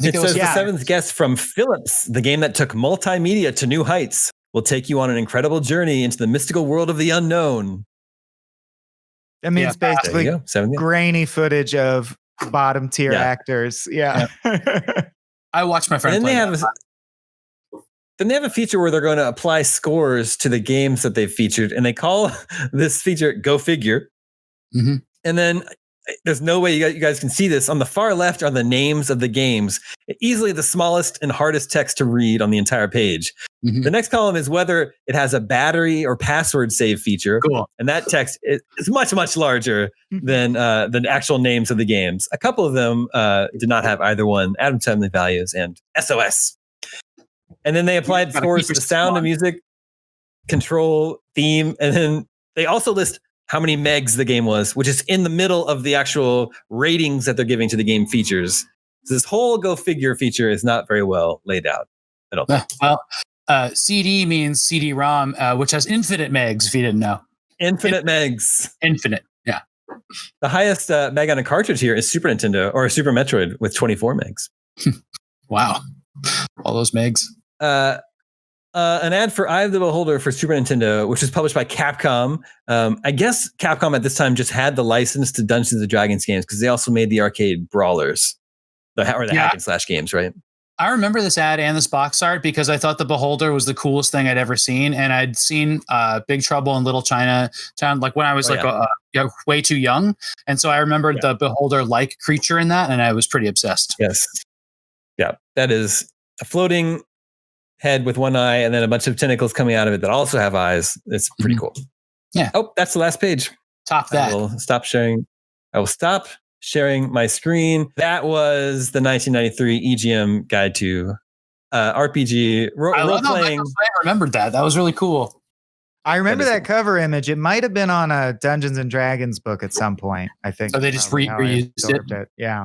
It says the seventh guest from Philips, the game that took multimedia to new heights, will take you on an incredible journey into the mystical world of the unknown. That means basically grainy footage of bottom tier actors. Yeah. I watched my friend play Then they have a feature where they're going to apply scores to the games that they've featured, and they call this feature Go Figure. Mm-hmm. And then there's no way you guys can see this. On the far left are the names of the games. Easily the smallest and hardest text to read on the entire page. Mm-hmm. The next column is whether it has a battery or password save feature. Cool. And that text is much, much larger than the actual names of the games. A couple of them did not have either one, Addams Family Values and SOS. And then they applied scores to the sound of music, control, theme, and then they also list how many megs the game was, which is in the middle of the actual ratings that they're giving to the game features. So this whole Go Figure feature is not very well laid out, I don't think. Well, CD means CD-ROM, which has infinite megs, if you didn't know. Infinite megs. Infinite, yeah. The highest meg on a cartridge here is Super Nintendo or Super Metroid with 24 megs. Wow. All those megs. An ad for Eye of the Beholder for Super Nintendo, which was published by Capcom. I guess Capcom at this time just had the license to Dungeons and Dragons games because they also made the arcade brawlers, the hack and slash games, right? I remember this ad and this box art because I thought the Beholder was the coolest thing I'd ever seen, and I'd seen Big Trouble in Little Chinatown like when I was way too young, and so I remembered the Beholder-like creature in that, and I was pretty obsessed. Yes, yeah, that is a floating head with one eye and then a bunch of tentacles coming out of it that also have eyes. It's pretty cool. Yeah. Oh, that's the last page. Top that. I will stop sharing my screen. That was the 1993 EGM guide to RPG role playing. I remembered that. That was really cool. I remember that cover image. It might have been on a Dungeons and Dragons book at some point, I think. So they just reused it. Yeah.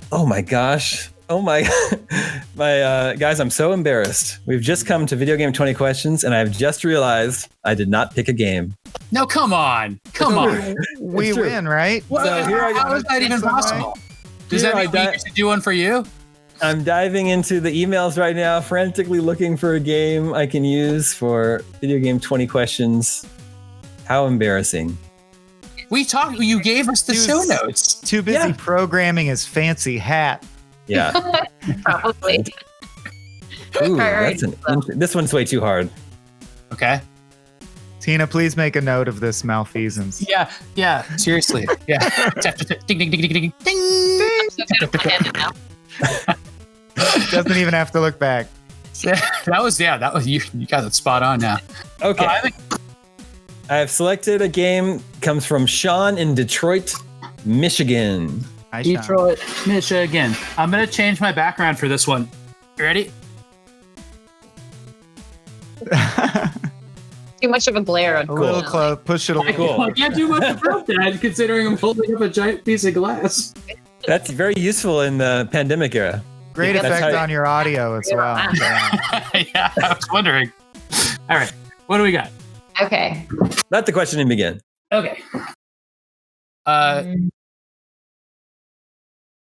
Oh my gosh. Oh my guys, I'm so embarrassed. We've just come to Video Game 20 Questions, and I've just realized I did not pick a game. No, come on. Come on. We win, right? Well, so how is that even possible? Does that mean we get to do one for you? I'm diving into the emails right now, frantically looking for a game I can use for Video Game 20 Questions. How embarrassing. You gave us the show notes. Too busy programming his fancy hat. Yeah. Probably. Ooh, this one's way too hard. Okay. Tina, please make a note of this malfeasance. Yeah. Seriously. Yeah. Ding, ding, ding, ding, ding, ding. Doesn't even have to look back. That was you got it spot on now. Okay. I have selected a game. Comes from Sean in Detroit, Michigan. Hi, Detroit, Michigan. I'm going to change my background for this one. You ready? Too much of a glare on a little close. Push it a little. I can't do much about that considering I'm holding up a giant piece of glass. That's very useful in the pandemic era. Great effect on your audio as well. Yeah, I was wondering. All right, what do we got? Okay. Let the questioning begin. Okay.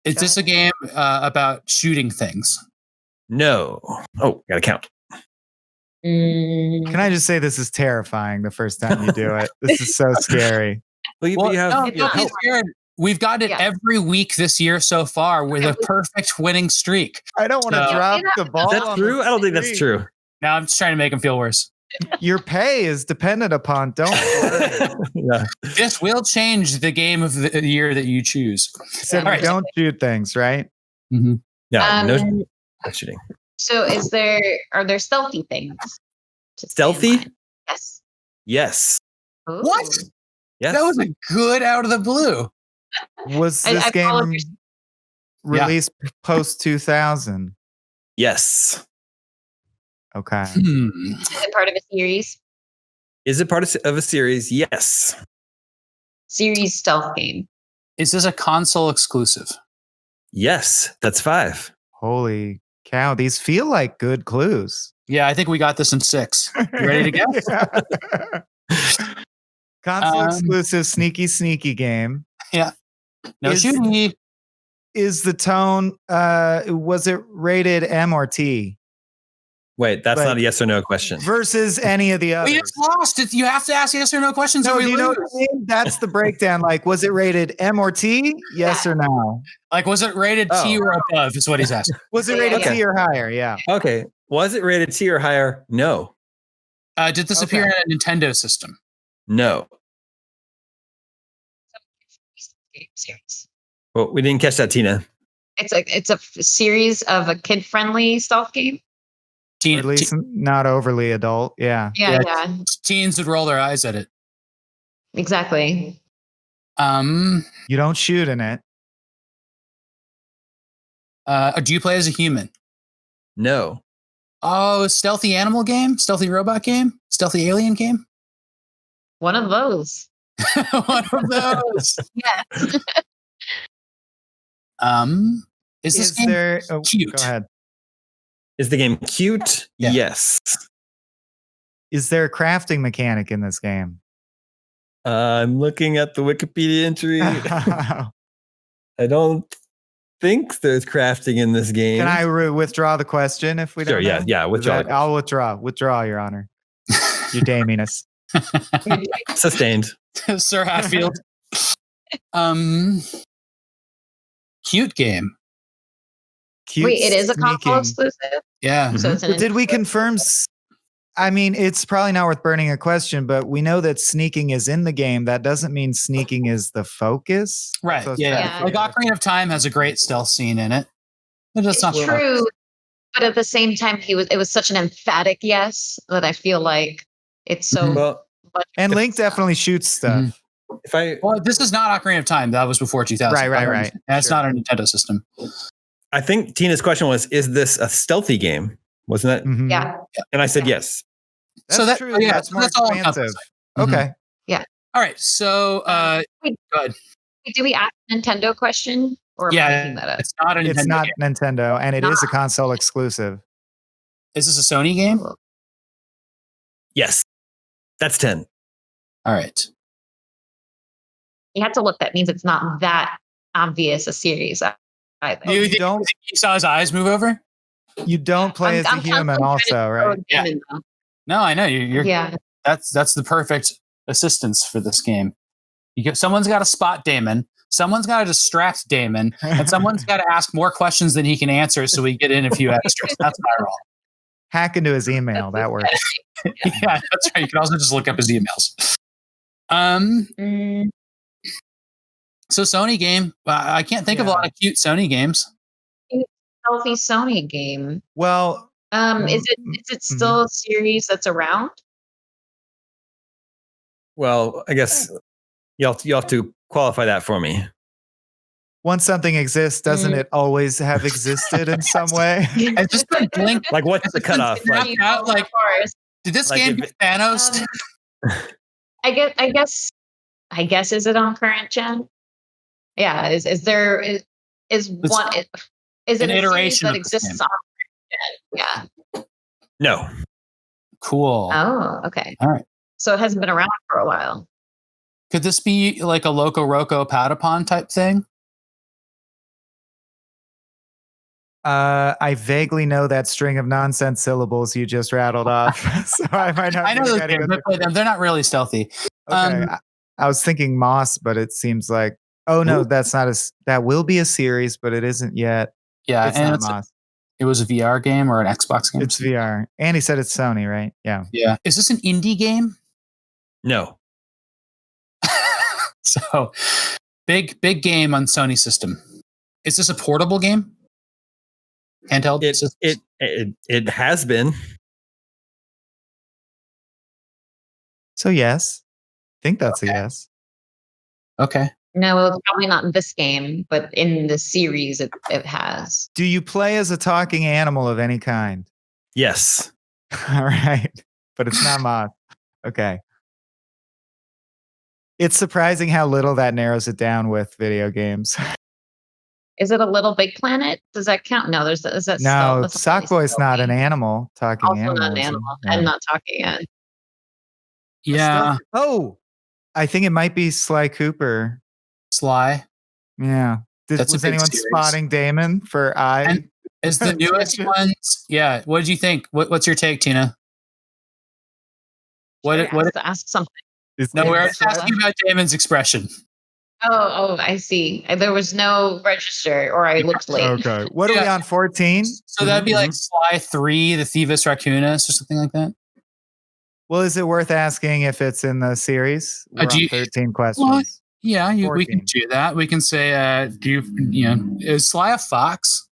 Is this a game about shooting things? No. Oh, gotta count. Can I just say this is terrifying the first time you do it? This is so scary. Don't be scared. We've gotten it every week this year so far with a perfect winning streak. I don't want to drop the ball. Is that true? I don't think that's true. No, I'm just trying to make him feel worse. Your pay is dependent upon. Don't worry. Yeah. This will change the game of the year that you choose. So don't shoot things, right? Mm-hmm. Yeah, no shooting. So are there stealthy things? Stealthy? Yes. Yes. Ooh. What? Yes. That was a good out of the blue. Was this game released post 2000? Yes. Okay. Is it part of a series? Is it part of a series? Yes. Series stealth game. Is this a console exclusive? Yes. That's 5. Holy cow. These feel like good clues. Yeah, I think we got this in 6. You ready to guess? Console exclusive sneaky game. Yeah. No shooting. Is the tone, was it rated M or T? Wait, that's not a yes or no question. Versus any of the others. We just lost. You have to ask yes or no questions. No, or we you know lose. what I mean? That's the breakdown. Like, was it rated M or T? Yes or no? Like, was it rated T or above? Is what he's asking. Was it rated T or higher? Yeah. Okay. Was it rated T or higher? No. Did this appear in a Nintendo system? No. Series. Well, we didn't catch that, Tina. It's a series of a kid-friendly stealth game. Or at least not overly adult. Yeah. Yeah. Teens would roll their eyes at it. Exactly. You don't shoot in it. Do you play as a human? No. Oh, stealthy animal game? Stealthy robot game? Stealthy alien game? One of those. One of those. Yes. Is this game there cute? Go ahead. Is the game cute? Yeah. Yes. Is there a crafting mechanic in this game? I'm looking at the Wikipedia entry. I don't think there's crafting in this game. Can I withdraw the question if we don't know? Yeah, withdraw. I'll withdraw, Your Honor. Your daminess. Sustained. Sir Hatfield. Cute game. Cute Wait, it is a console sneaking. exclusive. Yeah. So it's an But did we confirm? I mean, it's probably not worth burning a question, but we know that sneaking is in the game. That doesn't mean sneaking is the focus. Right. So it's Yeah. Yeah. Like Ocarina of Time has a great stealth scene in it. But it's not true, but at the same time, it was such an emphatic yes that I feel like it's so Well, much. And Link definitely shoots stuff. if I Well, this is not Ocarina of Time. That was before 2000. Right. That's Sure. not a Nintendo system. I think Tina's question was, is this a stealthy game? Wasn't that? Mhm. Yeah. And I said Yeah. yes. That's So that- true. yeah, That's so more that's all expansive. encompassing. Okay. All right. So, Wait, go ahead. do we ask a Nintendo question or am I Yeah, making that up? it's not a Nintendo It's not game. Nintendo, and it is a console exclusive. Is this a Sony game? Yes. That's 10. All right. You have to look. That means it's not that obvious a series either. You You think don't. you saw his eyes move over? You don't play as a human, constantly also, trying to throw right? a game in, though. No, I know you're. Yeah. That's the perfect assistance for this game. Someone's got to spot Damon. Someone's got to distract Damon, and someone's got to ask more questions than he can answer, so we get in a few extras. That's my role. Hack into his email. That works. Yeah, that's right. You can also just look up his emails. Mm, So Sony game. I can't think of a lot of cute Sony games. healthy Sony game. Well, Is it still a series that's around? Well, I guess you'll have to qualify that for me. once something exists, doesn't it always have existed in some way? It's just been blinked. Like, what's the cutoff? Like, out, like, Of course. did this Like game if be Thanos? I guess is it on current gen? Yeah. Is it an a series iteration that of this exists game. on current gen? Yeah. no. Cool. Oh, okay. All right. So it hasn't been around for a while. Could this be like a Loco Roco Patapon type thing? I vaguely know that string of nonsense syllables you just rattled off, so I might not. I know be those getting games. it. I play them. They're not really stealthy. Okay, I was thinking Moss, but it seems like no, that's not that will be a series, but it isn't yet. Yeah, It's and not Moss. it was a VR game or an Xbox game. It's VR. And he said it's Sony, right? Yeah. Yeah. Is this an indie game? No. So big game on Sony system. Is this a portable game? Handheld? It has been. So yes, I think that's a yes. Okay. No, it's probably not in this game, but in the series it has. Do you play as a talking animal of any kind? Yes. All right, but it's not Moss. Okay. It's surprising how little that narrows it down with video games. Is it a Little Big Planet? Does that count? No, is that No, that's only Sockboy's not an Sony. animal. Talking Also animal. not an is a- animal. yeah. I'm not talking yet. Yeah. Oh, I think it might be Sly Cooper. Sly. Yeah. That's a Was big anyone series. spotting Damon for I? And is the newest ones? Yeah. What did you think? What's your take, Tina? What? To ask something. No, we're Damon asking about Damon's expression. Oh, I see. There was no register, or I looked late. Okay. What are we Yeah. on? 14? So that'd be like Sly 3, the Thievis Raccoonus, or something like that. Well, is it worth asking if it's in the series? We're do on you- 13 questions. Well, Yeah, we can 14. do that. We can say, is Sly a fox?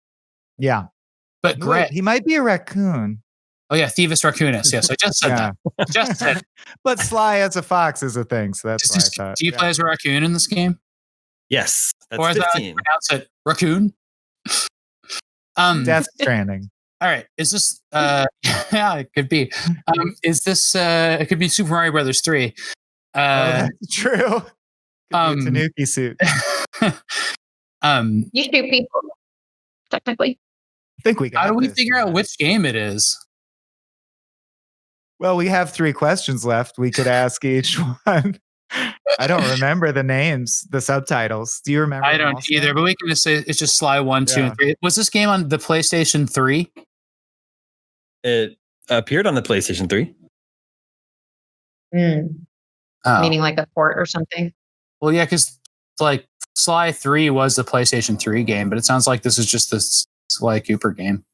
Yeah. But Wait, gray. he might be a raccoon. Oh yeah, Thievis Raccoonus. Yes, I just said Yeah. that. Just said it. But Sly as a fox is a thing, so that's why I thought. Do you yeah. play as a raccoon in this game? Yes. That's Or as I 15. pronounce it, raccoon? Death Stranding. All right. Is this yeah, it could be. Is this it could be Super Mario Brothers 3. That's true. Could be a Tanuki suit. You shoot people, technically. I think we got how do we this. figure out which game it is? Well, we have 3 questions left. We could ask each one. I don't remember the names, the subtitles. Do you remember? I don't either, but we can just say it's just Sly 1, 2, and 3. Was this game on the PlayStation 3? It appeared on the PlayStation 3. Meaning like a port or something. Well, yeah, because like Sly 3 was the PlayStation 3 game, but it sounds like this is just the Sly Cooper game.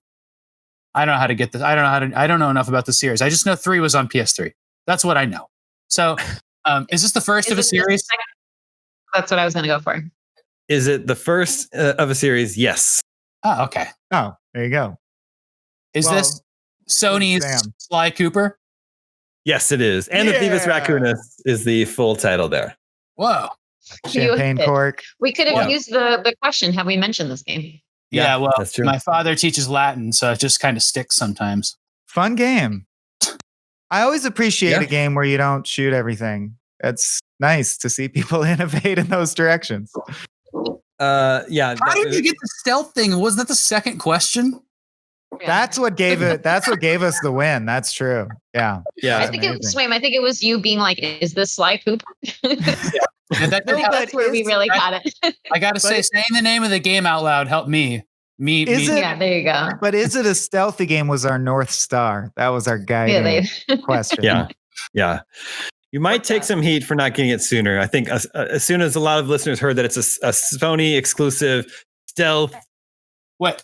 I don't know how to get this. I don't know enough about the series. I just know 3 was on PS3. That's what I know. So, is this the first of a series? That's what I was going to go for. Is it the first of a series? Yes. Oh, okay. Oh, there you go. Is this Sony's Sly Cooper? Yes, it is. And the Thieves Raccoonus is the full title there. Whoa. Champagne cork. We could have used the question, have we mentioned this game? Yeah, well, that's true. My father teaches Latin, so it just kind of sticks sometimes. Fun game. I always appreciate a game where you don't shoot everything. It's nice to see people innovate in those directions. How did you get the stealth thing? Was that the second question? Yeah. That's what gave us the win. That's true. Yeah. Yeah. I think it was Swim. I think it was you being like, is this Sly Cooper? That's where we really got it. I gotta say, saying the name of the game out loud helped me. Yeah, there you go. But is it a stealthy game? Was our North Star? That was our guiding question. Yeah. You might take some heat for not getting it sooner. I think as soon as a lot of listeners heard that it's a Sony exclusive stealth,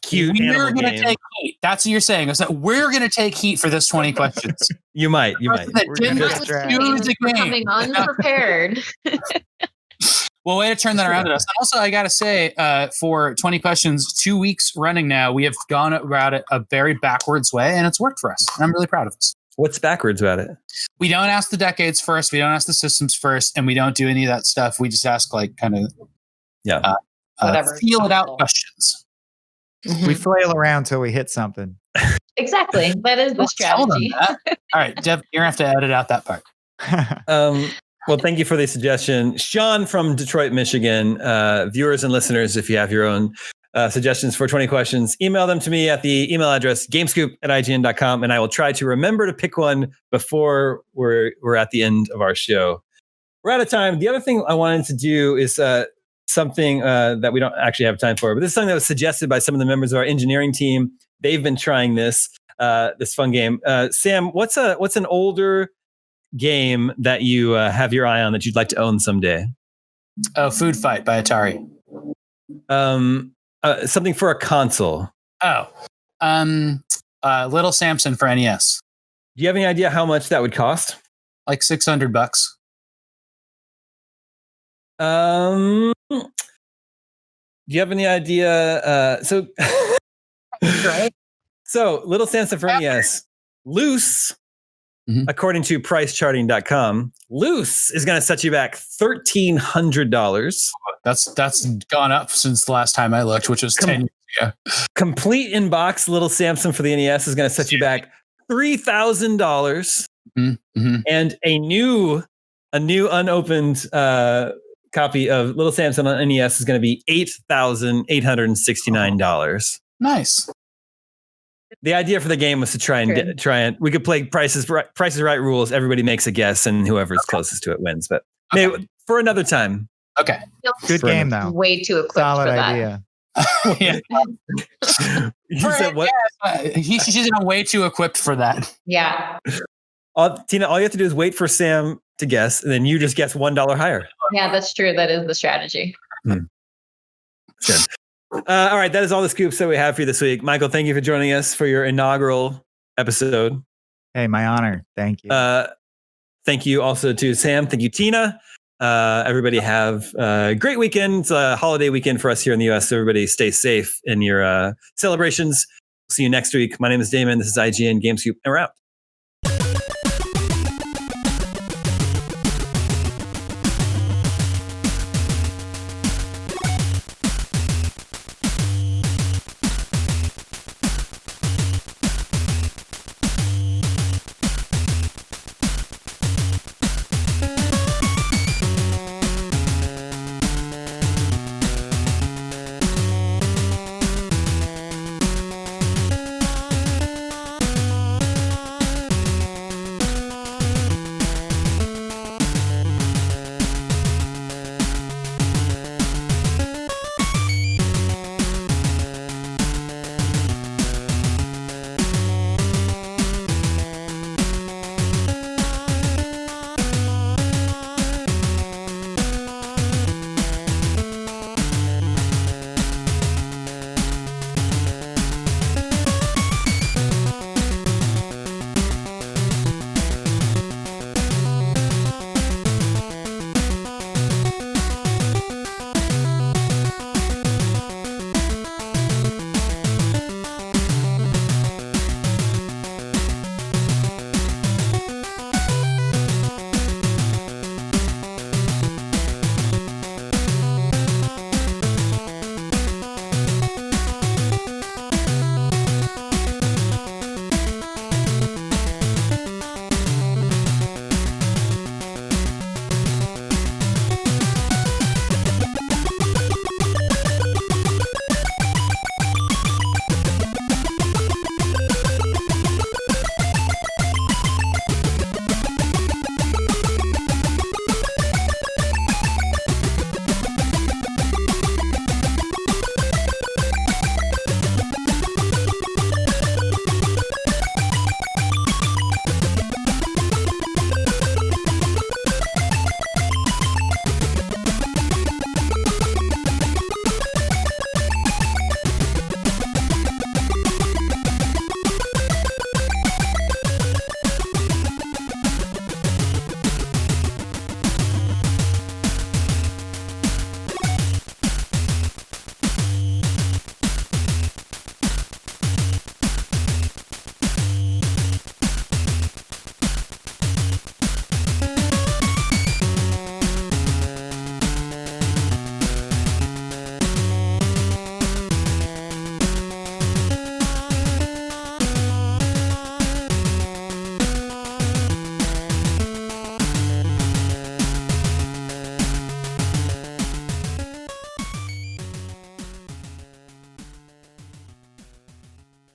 cute we're going to take heat. That's what you're saying. Is that we're going to take heat for this 20 questions? You might. We're coming unprepared. Well, way to turn that around at us. And also, I got to say, for 20 questions, 2 weeks running now, we have gone about it a very backwards way, and it's worked for us. And I'm really proud of us. What's backwards about it? We don't ask the decades first. We don't ask the systems first, and we don't do any of that stuff. We just ask whatever feel it out questions. We flail around till we hit something. Exactly. That is the strategy. All right, Deb, you're gonna have to edit out that part. Well, thank you for the suggestion. Sean from Detroit, Michigan. Viewers and listeners, if you have your own suggestions for 20 questions, email them to me at the email address gamescoop@ign.com, and I will try to remember to pick one before we're at the end of our show. We're out of time. The other thing I wanted to do is something that we don't actually have time for, but this is something that was suggested by some of the members of our engineering team. They've been trying this fun game. Sam, what's an older game that you have your eye on that you'd like to own someday? Oh, Food Fight by Atari. Something for a console. Little Samson for NES. Do you have any idea how much that would cost? Like $600. Do you have any idea? So Little Samson for NES, loose, according to pricecharting.com, loose is going to set you back $1,300. That's gone up since the last time I looked, which was 10 years ago. Complete in box Little Samson for the NES is going to set you back $3,000, and a new unopened copy of Little Samson on NES is going to be $8,869. Nice. The idea for the game was to try and we could play Price is Right rules. Everybody makes a guess, and whoever's closest to it wins. But maybe for another time. Okay. Good game, though. Way too equipped Solid for that. idea. You said what? She's way too equipped for that. Yeah. Tina, all you have to do is wait for Sam to guess, and then you just guess $1 higher. Yeah, that's true. That is the strategy. Good. All right, that is all the scoops that we have for you this week. Michael, thank you for joining us for your inaugural episode. Hey, my honor. Thank you. Thank you also to Sam. Thank you, Tina. Everybody have a great weekend. It's a holiday weekend for us here in the U.S., so everybody stay safe in your celebrations. See you next week. My name is Damon. This is IGN Gamescoop, and we're out.